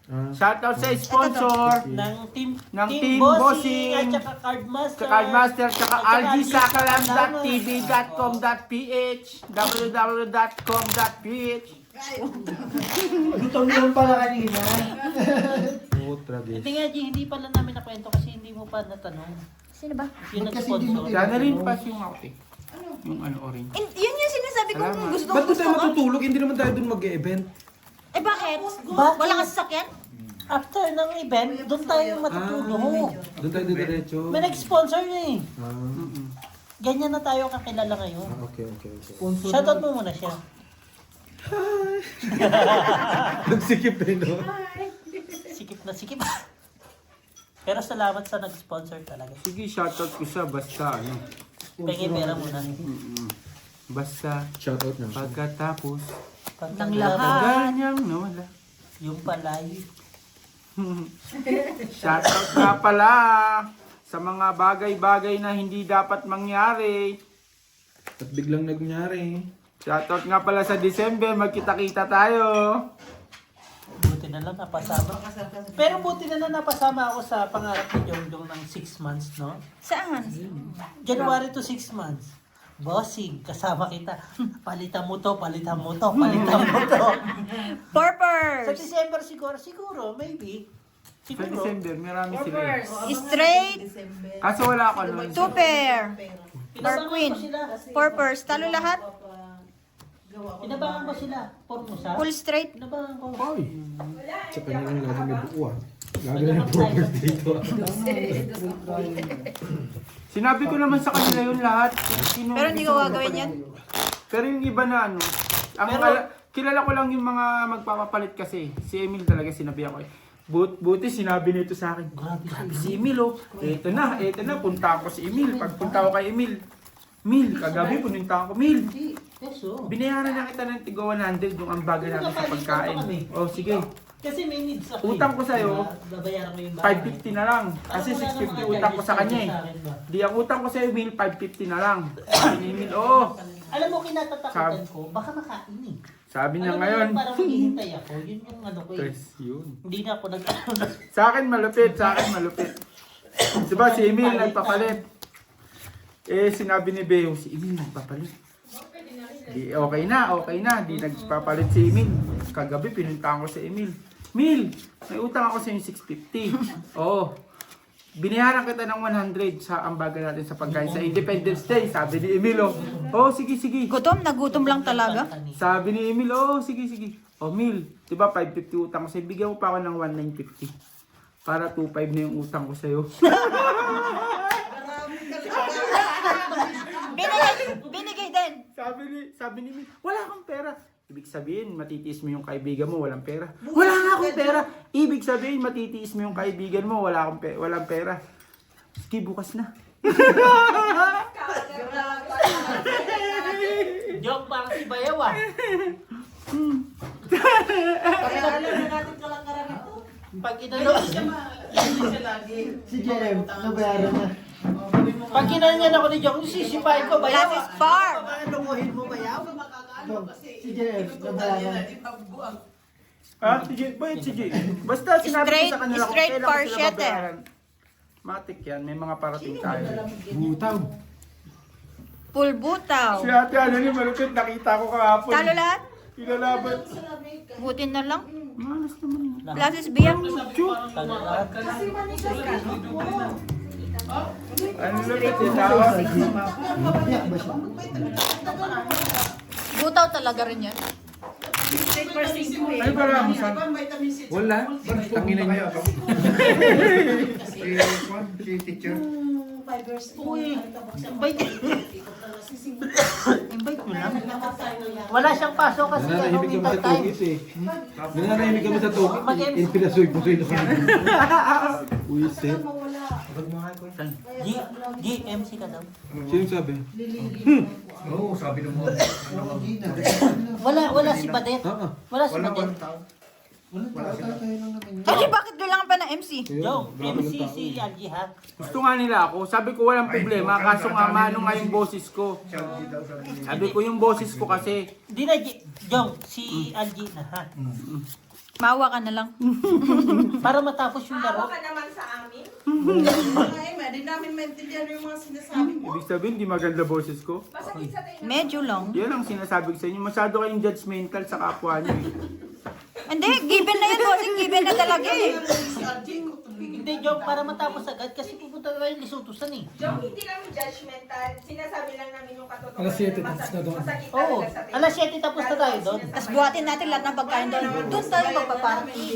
S3: Ah.
S4: Shoutout sa sponsor.
S5: Ng team,
S4: Ng
S5: team
S4: Team
S5: Bossing,
S4: Bossing,
S5: at saka Cardmaster.
S4: Sa Cardmaster, tsaka
S5: at saka
S4: algisakalam.tv.com.ph www.com.ph
S7: Gutom naman pala kanina.
S3: Putra din.
S5: Hindi nga, G, hindi pala namin nakwento kasi hindi mo pa natanong.
S1: Sino ba?
S5: Yung
S7: Ba't kasi hindi mo
S5: nag-sponsor.
S4: Sana rin pa yung out eh. Yung ano orange.
S1: Yun yung sinasabi ko kung
S4: Salamat.
S1: gusto
S3: Ba't doon tayo
S1: ko.
S3: matutulog? Hindi naman tayo doon mag-e-event.
S1: Eh bakit?
S5: Bakit?
S1: Wala kang sasakyan?
S5: After ng event, doon tayo matutulog.
S3: Doon tayo diretso.
S5: May nag-sponsor niya eh.
S3: Ah,
S5: Ganyan na tayo kakilala ngayon.
S3: okay.
S5: Shoutout mo muna siya.
S3: Nagsikip na yun, no?
S5: Sikip na sikip. Pero salamat sa nag-sponsor talaga.
S4: Sige, shoutout ko siya basta ano.
S5: Pengi pera muna.
S4: Basta
S3: Shoutout na.
S4: pagkatapos
S1: Ng lahat.
S4: ganyang nawala.
S5: Yung palay.
S4: Shoutout nga pala sa mga bagay-bagay na hindi dapat mangyari.
S3: At biglang nangyari.
S4: Shoutout nga pala sa December, magkita-kita tayo.
S5: Buti na lang napasama. Pero buti na lang napasama ako sa pangarap ni Jongdong ng 6 months, no?
S1: Saan?
S5: January to 6 months. Bossing, kasama kita. Palitan mo to. Sa
S1: Purpose.
S5: December siguro, maybe.
S4: Sa
S5: Siguro.
S4: December, marami sila. eh.
S1: Straight.
S4: Kaso wala ako nun.
S1: 2 pair. Or
S5: Inabangan
S1: queen.
S5: ko sila.
S1: Purpose. Talo lahat.
S5: Inabangan ko sila. Formusa.
S1: Full straight.
S5: Inabangan ko.
S3: Ay! Sa kanya lang lagi may buo, ah. Gagawin ng progress dito.
S4: Sinabi ko naman sa kanila yun lahat. Sino
S1: Pero hindi ko gagawin yan.
S4: Pero yung iba na ano, kilala ko lang yung mga magpapapalit kasi. Si Emil talaga sinabi ako eh. Buti sinabi nito sa akin. Grabe si Emil oh. Eto na, punta ako si Emil. Pagpunta ko kay Emil, kagabi puninta ako, Emil. Binayaran na kita ng tigo 100 yung ambaga natin sa pagkain. Oh, sige.
S5: Kasi may needs ako.
S4: Utang ko sa'yo,
S5: babayaran mo yung bahay.
S4: 550 na lang. Kasi 650 utang ko sa kanya eh. Di ang utang ko sa'yo, Emil, 550 na lang. Sabi ni Emil, oo.
S5: Alam mo, kinatatakutan ko, baka makain eh.
S4: Sabi niya
S5: Alam mo
S4: ngayon.
S5: yun, parang maghihintay ako. Yun yung ano ko eh.
S4: Yes, yun.
S5: Hindi na ako
S4: Sa akin malupit. Diba si Emil nagpapalit? Eh sinabi ni Beo, si Emil nagpapalit. Di, okay na. Di nagpapalit si Emil. Kagabi pinuntahan ko si Emil. Emil, may utang ako sa yung 650. Oo. Binayaran kita ng 100 sa ambaga natin sa pagkain sa Independence Day. Sabi ni Emil, oh sige.
S1: Nagutom lang talaga.
S4: Sabi ni Emil, sige. Oh, Mil, di ba 550 utang ko sa'yo? Bigyan mo pa ako ng 1950. Para 25 na yung utang ko sa'yo.
S1: Binigay din.
S4: Sabi ni Mil, wala akong pera. Ibig sabihin, matitiis mo yung kaibigan mo, walang pera. Wala nga akong pera. Ibig sabihin, matitiis mo yung kaibigan mo, walang pera. Sige, bukas na.
S5: Joke parang si Bayaw ah.
S2: Pakilala na natin kalangkaran ito.
S5: Pag inano,
S2: Hindi siya lagi.
S7: Si Jerem, nabayaran na.
S5: pag inanyan ako ni Joke, sisipahin ko, Bayaw
S1: That is
S5: ah.
S1: far.
S5: Lunguhin mo, Bayaw.
S7: Si Jerem, nabayaran.
S4: Sige. Basta sinabi ko sa kanila kung
S1: Straight
S4: kailan ko
S1: for
S4: sila
S1: shit, eh.
S4: babayaran. Matik yan, may mga parating tayo.
S3: Butaw.
S1: Full butaw.
S4: Si ate Annalyn malupit, nakita ko kahapon.
S1: Talo lahat?
S4: Ilalaban.
S1: Butin na lang.
S4: Malas naman yun.
S1: Classes biyak.
S4: Ano lupit yung tao?
S7: Iyak ba siya?
S1: Butaw talaga rin yan.
S4: Ay, parang saan?
S3: Wala. Tanginan niyo.
S9: Si teacher.
S5: Uy, invite. Invite mo lang. Wala siyang pasok kasi
S3: Nananahimik kami
S5: invite
S3: sa
S5: time.
S3: tugis eh. Nananahimik kami sa tugis. Pinasuy-pusoy na kami. Uy, Seth.
S5: GMC ka daw.
S3: Sino sabi?
S9: Oo, sabi ng mga.
S5: Wala si Badet. Wala si Badet.
S7: Wala tayo lang naman.
S1: Kasi bakit kailangan pa ng MC?
S5: Yo, MC si Algie ha.
S4: Gusto nga nila ako. Sabi ko walang problema. Kaso nga mano nga yung boses ko. Sabi ko yung boses ko kasi.
S5: Hindi na, Jong, si Algie na ha.
S1: Mawa ka na lang.
S5: Para matapos yung
S8: Maawa
S5: laro.
S8: ka naman sa amin.
S2: Mga Emma, di namin maintindihan yung mga sinasabi mo.
S4: Ibig sabihin di maganda boses ko.
S8: Masakit sa tayo.
S1: Medyo lang.
S4: Yan ang sinasabi ko sa inyo. Masyado kayong judgmental sa kapwa niyo.
S1: Hindi, given na yan, bossing. Given na talaga eh.
S2: Si Arjun,
S5: Hindi, Jong, para matapos agad kasi pupunta na yung Lisutusan eh.
S8: Joke, hindi kami judgmental. Sinasabi lang namin yung katotohanan.
S6: Alas 7 tapos na doon.
S8: Masakit
S5: Oo,
S8: talaga sa tayo.
S5: alas 7 tapos na tayo doon.
S1: Tapos buhatin natin lahat ng pagkain doon. Doon tayo magpaparty.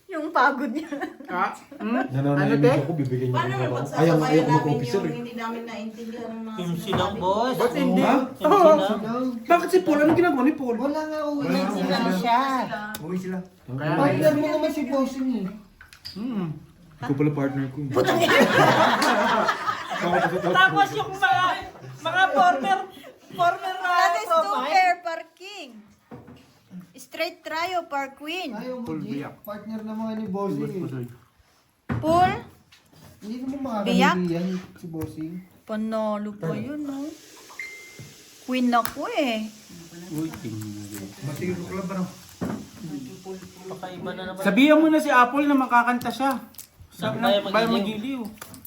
S1: Yung pagod niya.
S4: Ha? Ano te?
S3: Nananahimik ako, bibigyan niyo
S2: paano
S3: ng
S2: na
S3: trabaho.
S2: pagsasabayan
S3: Ayaw ko
S2: namin
S3: mag-officer
S2: yung
S3: eh.
S2: hindi namin naintindihan ng mga
S5: MC lang, boss.
S4: Ba't hindi?
S5: MC lang.
S3: Bakit si Paul? Ano ginagawa ni Paul?
S7: Wala nga uwi.
S5: MC lang siya.
S9: Uwi sila.
S4: Kaya
S7: Partner mo naman si Bossing eh.
S3: Ikaw pala partner ko.
S5: Tapos yung mga former na
S1: That is two
S5: profile.
S1: fair parking. Straight trio par queen.
S7: Ayaw mo,
S4: Full
S7: G.
S4: biyak.
S7: Partner naman ni Bossing eh.
S1: Pool.
S7: Hindi naman
S1: Biyak?
S7: makakahindi yan si Bossing.
S1: Panalo pa yun, no? Queen ako eh.
S4: Uy, tingnan.
S9: Masiguro ko lang ba no?
S5: Pakaiba na naman.
S4: Sabihan mo na si Apple na makakanta siya.
S5: Saan
S4: Bayan
S5: Bayan
S4: Magiliw.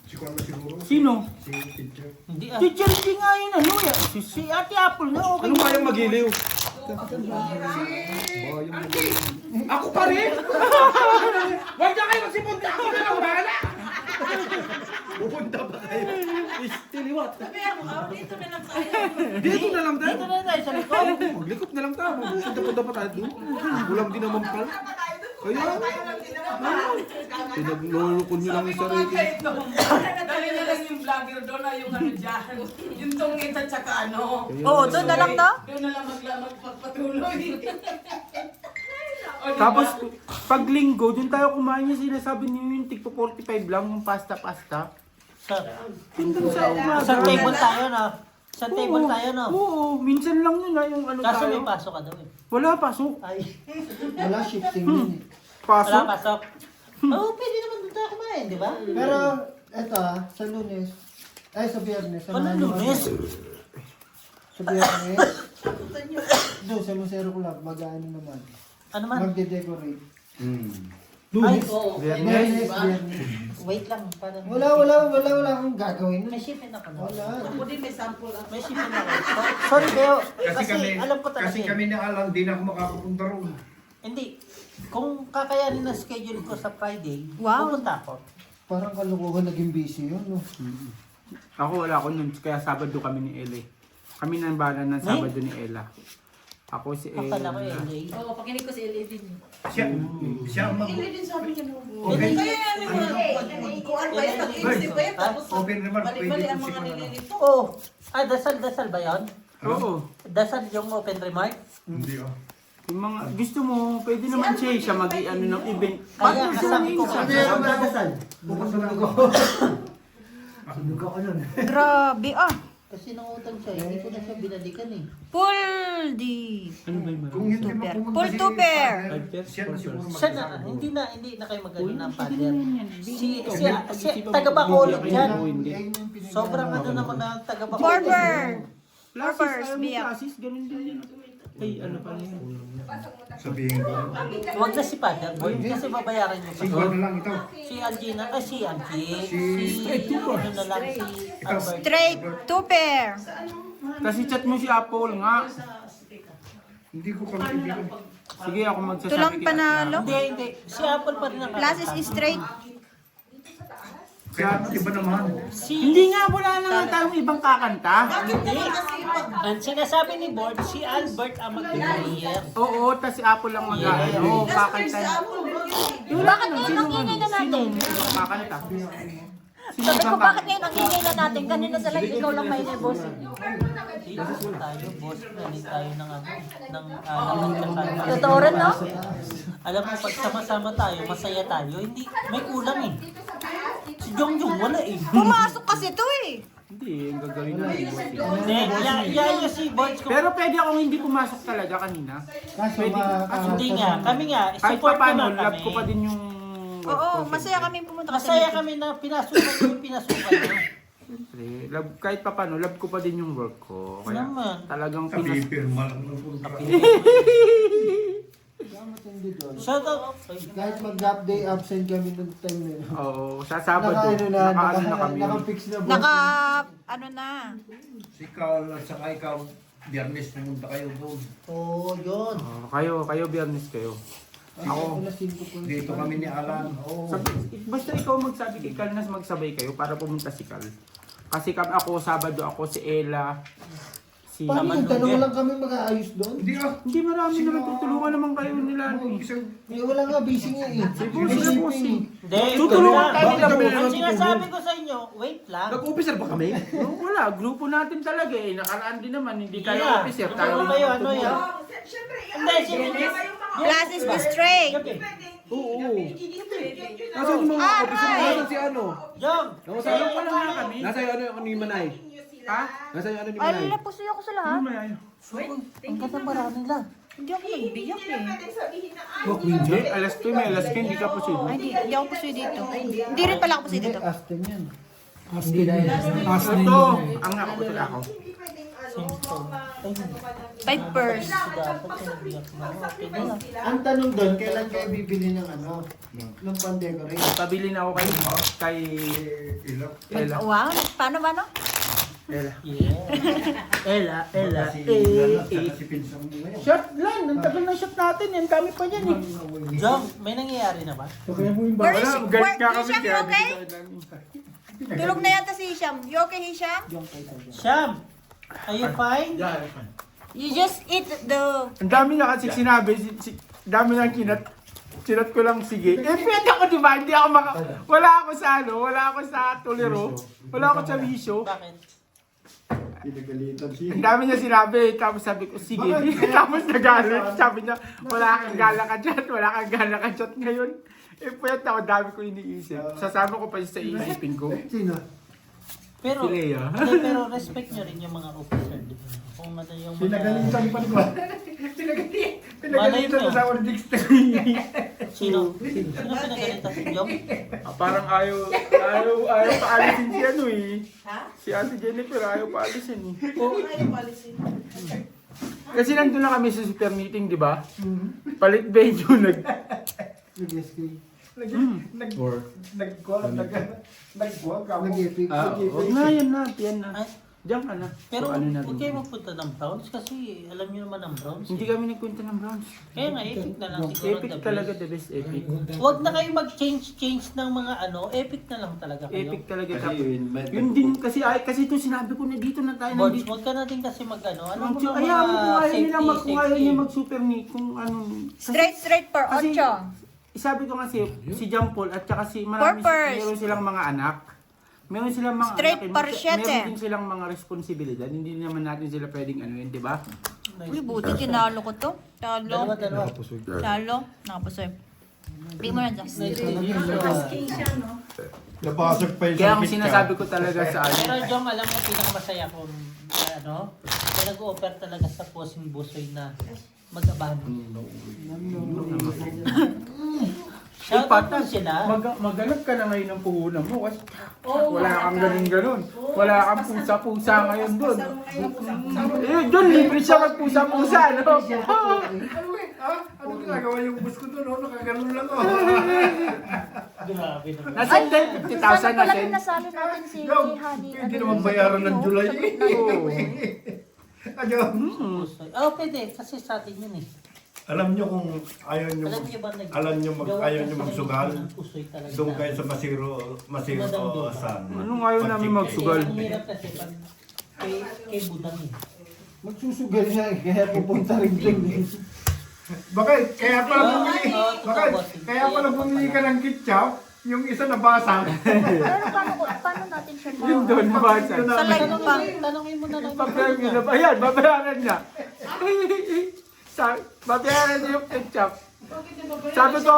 S9: Si Juan na siguro.
S4: Sino?
S9: Si teacher.
S5: Hindi ah.
S4: Teacher, hindi nga yun ano yan. Si Ate Apple na okay.
S3: Anong kayang magiliw? Ako pa rin! Huwag na kayo magsipunta! Ako na lang, bahala! Pupunta pa kayo. Istiliwat.
S2: dito na lang tayo.
S3: Dito na lang tayo.
S5: Dito na tayo sa likod.
S3: Maglikop na lang tayo. Magpunta-punta pa tayo doon. Ulam din naman pala. Kaya,
S8: Tayo lang din naman
S4: Pinaglulukod nyo lang yung sarili.
S6: Dali na lang yung vlogger doon na yung ano dyan. Yung tungit at saka ano.
S1: Oo, doon na lang to.
S6: Doon na lang magpapatuloy.
S4: Tapos, pag linggo, dun tayo kumain yung sinasabi niyo yung tigpo 45 lang, yung pasta-pasta. Hanggang sa umaga.
S5: Sa table tayo na. Sa table tayo na.
S4: Oo, minsan lang yun yung ano
S5: Kaso
S4: tayo.
S5: may pasok ka daw eh.
S4: Wala, pasok.
S5: Ay,
S7: Wala shifting yun eh.
S5: wala
S4: Pasok.
S5: pasok. Oo, pwede naman doon tayo kumain, di ba?
S7: Pero, eto sa Lunes, ay sa Biyernes.
S5: Ano
S7: samahan niyo
S5: Lunes?
S7: kami. Sa Biyernes, doon sa Lucero Club, mag-ano naman.
S5: Ano man?
S7: Magde-decorate.
S5: Ay, oo.
S7: Biyernes.
S5: Wait lang, parang...
S7: Wala akong gagawin.
S5: May shipping ako na.
S7: Wala.
S2: Ako din may sample ako.
S5: May shipping ako. Sorry, Beo. Kasi
S9: kami,
S5: alam ko talaga.
S9: kasi kami na alam, di na ako makapupunta roon.
S5: Hindi. Kung kakayanin na schedule ko sa Friday,
S1: Wow.
S5: pupunta ako.
S7: Parang kalokohan naging busy yun, no?
S4: Ako wala ako nun, kaya Sabado kami ni Ella. Kami nang bala ng Sabado ni Ella. Ako si Ella.
S5: Akala ko LA.
S8: Oo, pakinig ko si Ellie din.
S9: Siya ang mag...
S2: Hindi din sabi niya no.
S9: Okay.
S2: Kaya yan yung mga kuan ba yan, nag-iisip ba yan, tapos
S9: Open naman,
S2: bali-bali
S9: pwede
S2: ang
S9: po
S2: mga
S9: siguro.
S2: nililito.
S5: Oh, dasal ba yun?
S4: Oo.
S5: Dasal yung open remark?
S9: Hindi
S4: Yung mga, gusto mo, pwede naman siya mag-ano ng event.
S5: Kaya kasabi ko
S7: Sabi
S5: nga.
S7: yung dadasal. Bukas na ako. Sunog ako nun.
S1: Grabe ah.
S5: Kasi nangutang siya, hindi ko na siya binalikan eh.
S1: Full di.
S4: Ano ba yung
S9: Kung hindi
S1: Super.
S9: mapumunta
S1: Full
S9: si
S1: tuber.
S9: Father, siya na siguro
S5: Siya na,
S9: magsasabi.
S5: hindi na kayo magano ng father. Si taga Bacolod dyan. Sobrang ano naman na taga Bacolod.
S1: Barber.
S4: Classes,
S1: Barbers,
S4: ayaw mo
S1: biyak.
S4: classes, ganun din yun. Ay, ano pa yun?
S9: Sabihin ko.
S5: Huwag na si father boy, kasi babayaran niyo pa.
S9: Siguro na lang ito.
S5: Si Algina, si Algie,
S9: Si-
S5: ano na lang, si Albert.
S1: Straight to pair.
S4: Kasi chat mo si Apple nga.
S9: Hindi ko kami ibigan.
S4: Sige, ako magsasabi
S1: Tulang
S4: kay
S1: panalo.
S5: Hindi. Si Apple pa rin ang
S1: Classes is straight.
S9: Kaya iba naman.
S4: Hindi nga, wala na nga tayong ibang kakanta.
S5: Hindi. Ang sinasabi ni Board, si Albert ang mag-year.
S4: Oo, tas si Apple lang mag-ano. Oo, kakanta.
S1: Bakit ngayon ang ingay na natin?
S4: Sino kakanta? Sino
S1: Sabi ko,
S4: ibang
S1: bakit
S4: kakanta?
S1: ngayon ang ingay na natin? Kanina sa live, ikaw lang may nervous.
S5: Dito tayo, boss. Nalik tayo ng ng
S1: Totoo rin, no?
S5: Alam mo, pag sama-sama tayo, masaya tayo. Hindi, may kulang eh. Si Jongjong wala eh.
S1: Pumasok kasi to eh.
S4: Hindi, ang gagawin na yung boss.
S5: Hindi, yayo si Bods ko.
S4: Pero pwede akong hindi pumasok talaga kanina.
S7: Kaso
S5: Hindi nga, kami nga,
S4: Kahit
S5: support
S4: pa paano,
S5: naman
S4: love
S5: kami.
S4: ko pa din yung work
S1: Oo,
S4: ko.
S1: masaya kami pumunta kasi.
S5: Masaya kami na pinasukan yung pinasukan nyo.
S4: Siyempre, love, kahit pa paano, love ko pa din yung work ko. Kaya
S5: Naman.
S4: talagang
S9: Sabi,
S4: pinas...
S9: pirma lang ng punta.
S7: matindi doon.
S5: Shout out.
S7: Kahit mag-gap day, absent kami nung time na yun.
S4: Oo, sa Sabado,
S7: Naka-ano na,
S4: naka-ano na kami.
S7: naka-fix na boss.
S1: Naka, ano na.
S9: Si Carl at saka ikaw, Biyernes pumunta kayo doon.
S5: Oo, yun.
S4: Kayo, Biyernes kayo. Ako.
S9: Dito kami ni Alan. Oo.
S4: Basta ikaw magsabi kay Carl na magsabay kayo para pumunta si Carl. Kasi ako, Sabado ako, si Ella, si...
S7: Paano yung dalawa lang kami mag-aayos doon?
S9: Hindi ah.
S4: Hindi marami naman, tutulungan naman kayo nila. ano eh.
S7: Eh, wala nga, busy nga eh.
S4: Sila bossing.
S5: Hindi,
S4: Tutulungan tayo nila
S9: Bakit kami
S4: boss.
S5: Ang sinasabi ko sa inyo, wait lang.
S3: Nag-officer ba kami?
S4: Wala, grupo natin talaga eh. Nakaraan din naman, hindi kayo
S5: Yeah.
S4: officer.
S5: Ano
S4: Tayo
S5: kayo,
S4: din
S5: ano yan?
S8: Siyempre,
S5: Hindi, siyempre.
S1: Classes is straight.
S3: Oo. Nasaan yung mga officer? Nasaan si ano?
S5: Jom,
S4: Sayo ko lang nga kami.
S3: Nasa yung ano ni Manay?
S4: Ha?
S3: Nasa yung ano ni
S1: Ay,
S3: Manay?
S1: lapusoy ako sa lahat.
S4: Ano may ayaw?
S5: ang ganda marami lang.
S1: Hindi ako nagbiyak eh.
S8: pwedeng sabihin na
S4: Hindi, alas 2, may alas 10, hindi ka po
S1: Ay, hindi ako pusoy dito. Hindi rin pala ako pusoy dito.
S7: Aston yan.
S4: Ito, ang nakaputol ako.
S1: Pipers.
S7: Ang tanong doon, kailan kayo bibili ng ano? Ng pan-decorate?
S4: Pabili na ako kay
S9: Ilap.
S4: Ella.
S1: Wow, paano ba no?
S4: Ella.
S5: Ella, Ella,
S9: Si Lala, saka si Pinsang mo ngayon.
S4: Shot lang, ang tagal ng shot natin. Yan, kami pa yan eh.
S5: Jom, may nangyayari na ba?
S1: Where is,
S4: Wala, galit ka kami
S1: Hisham, you
S4: kaya.
S1: okay? Tulog na yata si Hisham. You okay, Hisham?
S5: Sham, are you fine?
S1: You just eat the...
S4: Ang dami na kasi sinabi, dami lang kinat. Chinat ko lang, sige. Eh, pwede ako, di ba? Hindi ako wala ako sa wala ako sa Tolero. Wala ako sa Wisyo.
S5: Bakit?
S9: Pinagalitan siya.
S4: Ang dami niya sinabi, tapos sabi ko, sige. Tapos nagalit. Sabi niya, wala kang gala ka dyan, wala kang gala ka dyan ngayon. Eh, pwede ako, dami ko iniisip. Sasama ko pa siya sa iisipin ko.
S9: Sino?
S5: Pero,
S4: Si Lea.
S5: hindi, pero respect nyo rin yung mga officer. Di ba? Kung ano yung mga...
S9: Pinagalitan pa ko. Pinagalitan
S5: Malay
S9: na sa ako ng Dexter.
S5: Sino? Sino pinagalitan si Jong?
S4: Parang ayaw paalisin si ano eh. Si Ate Jennifer, ayaw paalisin eh.
S2: Ayaw palisin.
S4: Kasi nandun na kami sa super meeting, di ba? Palit video
S9: Nag-epic.
S4: Huwag na, yan na, yan na.
S5: Ay,
S4: Diyan ka na.
S5: pero
S4: So, ano na
S5: huwag
S4: rin.
S5: kayo magpunta ng Browns kasi alam nyo naman ang Browns.
S4: Hindi kami nagkwenta ng Browns.
S5: Kaya nga, epic na lang siguro.
S4: Epic
S5: the
S4: talaga,
S5: best.
S4: the best epic.
S5: Huwag na kayo mag-change ng mga ano, epic na lang talaga kayo.
S4: Epic talaga.
S9: Kasi
S4: Tapos, yun din, kasi ito sinabi ko na dito na tayo
S5: Bods,
S4: nandito.
S5: huwag ka na din kasi mag-ano. Ano mo
S4: Kaya
S5: mga
S4: kung ayaw nila
S5: safety,
S4: kung ayaw
S5: safety.
S4: nila mag-super meet, kung ano.
S1: Straight for
S4: Kasi-
S1: 8.
S4: Sabi ko kasi, si John Paul at saka si marami,
S1: Purpose.
S4: meron silang mga anak. Meron silang mga
S1: Straight
S4: anak.
S1: per siete.
S4: Meron din silang mga responsibilidad. Hindi naman natin sila pwedeng ano yun, di ba?
S1: Uy, buti tinalo ko to. Talo.
S5: Dalawa.
S1: Talo. Nakapusoy. Hindi mo na dyan.
S2: Asking siya, no?
S9: Napasok pa yung
S4: Kaya ang
S9: sakit
S4: sinasabi ko talaga sa
S5: Pero
S4: ano.
S5: Jong, alam mo, pinakamasaya kung ano, kung nag-offer talaga sa posing busoy na mag-abano. Shoutout mo sila.
S4: Maganap ka na ngayon ng puhunan mo kasi wala kang ganun-ganun. Wala kang pusa-pusa ngayon doon. Eh, doon libre siya magpusa-pusa, no?
S9: Ano ginagawa yung bus ko doon? Nakaganon lang ako.
S5: Grabe naman.
S4: Nasa 50,000
S1: Saan
S4: na
S1: pala
S4: sin.
S1: pinasali natin si
S9: Yo,
S1: Honey?
S9: hindi naman bayaran ng July.
S4: Oo.
S9: Ano?
S5: Busoy. Oh, pwede. Kasi sa atin yun eh.
S9: Alam nyo kung ayaw nyo
S5: Alam niyo ba
S9: ayaw nyo magsugal,
S5: Pusoy talaga.
S9: doon kayo sa Masiro o San.
S4: Anong ayaw namin magsugal?
S5: Ang hirap kasi pag kay Budang eh.
S7: Magsusugal niya eh, kaya pupunta rin dyan eh.
S9: Bakit? Kaya pala bumili.
S5: Oo,
S9: Bakit?
S5: bossing.
S9: Kaya pala bumili ka ng ketchup, yung isa nabasag.
S1: Pero paano natin siya
S4: Yun doon, nabasa.
S1: Sa live pa.
S5: Tanongin mo na lang.
S4: Pag-premi na ba? Ayan, babayaran niya. Babayaran niya yung ketchup. Sabi ko,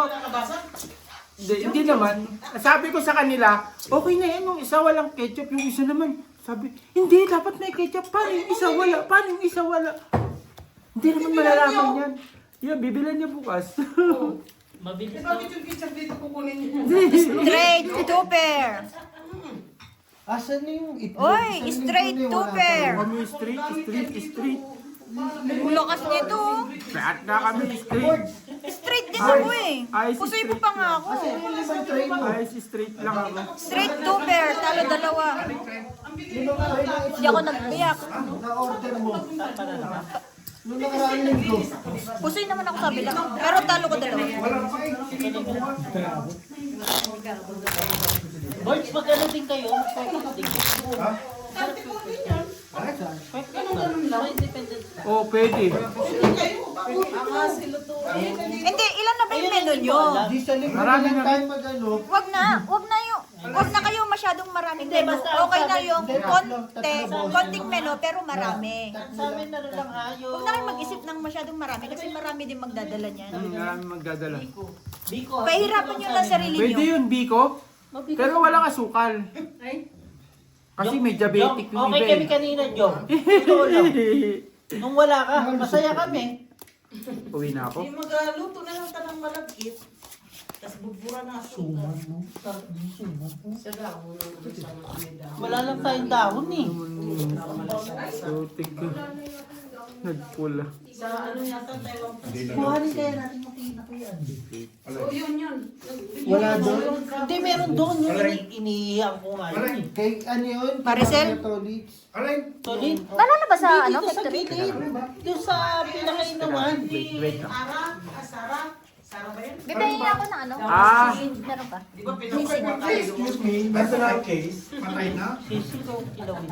S4: hindi naman. Sabi ko sa kanila, okay na yan, yung isa walang ketchup, yung isa naman. Sabi, hindi, dapat may ketchup. Paano yung isa wala? Paano yung isa wala? Hindi naman malalaman yan. Yeah, bibilan niya bukas.
S5: Mabilis
S2: Bakit
S5: lang.
S2: yung ketchup dito kukunin niyo?
S1: Straight to pair.
S7: Asan na yung itlog?
S1: Oy,
S7: Saan yung
S1: straight
S7: itlog?
S1: to
S7: Wala pa.
S1: pair.
S4: Kami street.
S1: Ang lakas nito.
S4: Lahat na kami street.
S1: Straight din ako eh.
S4: Ay, si
S1: Pusoy mo
S4: straight.
S1: pa nga ako.
S7: Yung limang tray mo.
S4: Ayos, straight lang ako.
S1: Straight to pair. Talo dalawa.
S7: Limang tray na
S1: Hindi ako nagbiyak.
S7: na-order mo.
S5: Tama na naman.
S7: Nung nakaraan linggo.
S1: Pusoy naman ako sabi lang. Pero talo ko dalawa.
S5: Boys, magkano din kayo? Magkano din kayo? Para independent.
S4: Oh, pwede.
S1: Hindi, ilan na ba yung menu nyo?
S7: Di sa linggo
S4: Marami
S7: lang
S4: na.
S7: tayo mag-ano.
S1: Wag na kayo masyadong maraming menu. Okay na yung konting menu pero marami.
S5: Sa amin na rin lang ayo.
S1: Huwag na kayo mag-isip ng masyadong marami kasi marami din magdadala niyan.
S4: Marami magdadala.
S5: Biko.
S1: Pahirapan nyo lang sarili
S4: Pwede
S1: nyo.
S4: yun, Biko. Pero walang asukal. Kasi may diabetic yung
S5: Okay
S4: iba
S5: kami
S4: eh.
S5: kanina, Jong. Totoo lang. Nung wala ka, masaya kami.
S4: Uwi na ako.
S2: Yung magluto na lang ka ng malagkit. Tapos bubura na asukal. Sa dahon ng
S5: Wala lang tayong dahon eh.
S4: Sutik ko. Nagpula.
S2: Sa ano yata Taiwan.
S5: Kuhanin kaya natin yung kinakayan.
S2: So yun.
S7: Wala doon.
S5: Hindi, meron doon yung iniiyak ko nga yun eh.
S7: Kay ano yun?
S1: Maricel?
S7: Catholics.
S5: Tuloy.
S1: Nalala ba sa ano,
S5: Dito sa
S1: factory?
S5: gilid. Doon sa pinakainuman.
S4: Wait lang.
S2: Sara ba yun?
S1: Bibigyan ako ng ano?
S4: Ah.
S1: Meron ba?
S2: Di ba pinapay ba tayo?
S9: Excuse me, nasa na case? Patay na?
S5: Sisi ko kilawin.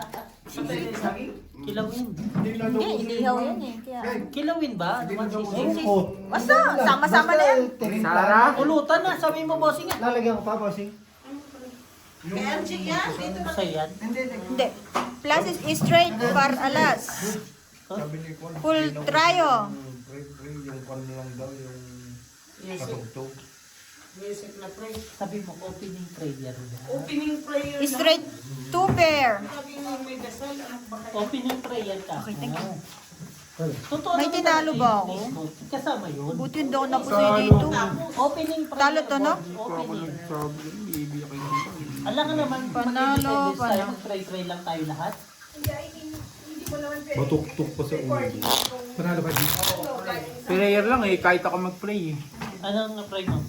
S5: Kilawin.
S1: Hindi, inihaw yan eh. Kaya,
S5: Kilawin ba? Ano bang sisig?
S1: basta, sama-sama na yan.
S4: Sarah?
S5: Pulutan na, sabi mo bossing.
S7: Lalagyan ko pa, bossing.
S2: Kaya Angie yan, dito na.
S5: Masaya yan.
S1: Hindi. Plus is straight par alas.
S9: Sabi ni Kwan,
S1: Full tryo.
S9: yung Kwan lang daw, yung katugtog.
S2: Basic na pray.
S5: Sabi mo, opening prayer na.
S2: Opening prayer lang.
S1: Straight 2 pair.
S2: Laging may dasal. Ano ba kayo?
S5: Opening prayer ka.
S1: Okay, thank you.
S5: Totoo
S1: May
S5: naman
S1: tinalo
S5: talaga
S1: ba
S5: yung
S1: ako?
S5: Facebook. Kasama yun.
S1: Buti hindi ako napusoy dito.
S5: Opening prayer.
S1: Talo to, no?
S5: Opening.
S4: Ibiyak yung
S5: Alam ka naman,
S1: Panalo,
S5: mag-independence tayo,
S1: panalo.
S5: mag-try-try lang tayo lahat.
S8: Hindi, I mean, hindi mo naman pwede.
S9: Matuktok pa sa ulo.
S4: Prayer lang eh, kahit ako mag-pray eh.
S5: Anong na-try mo?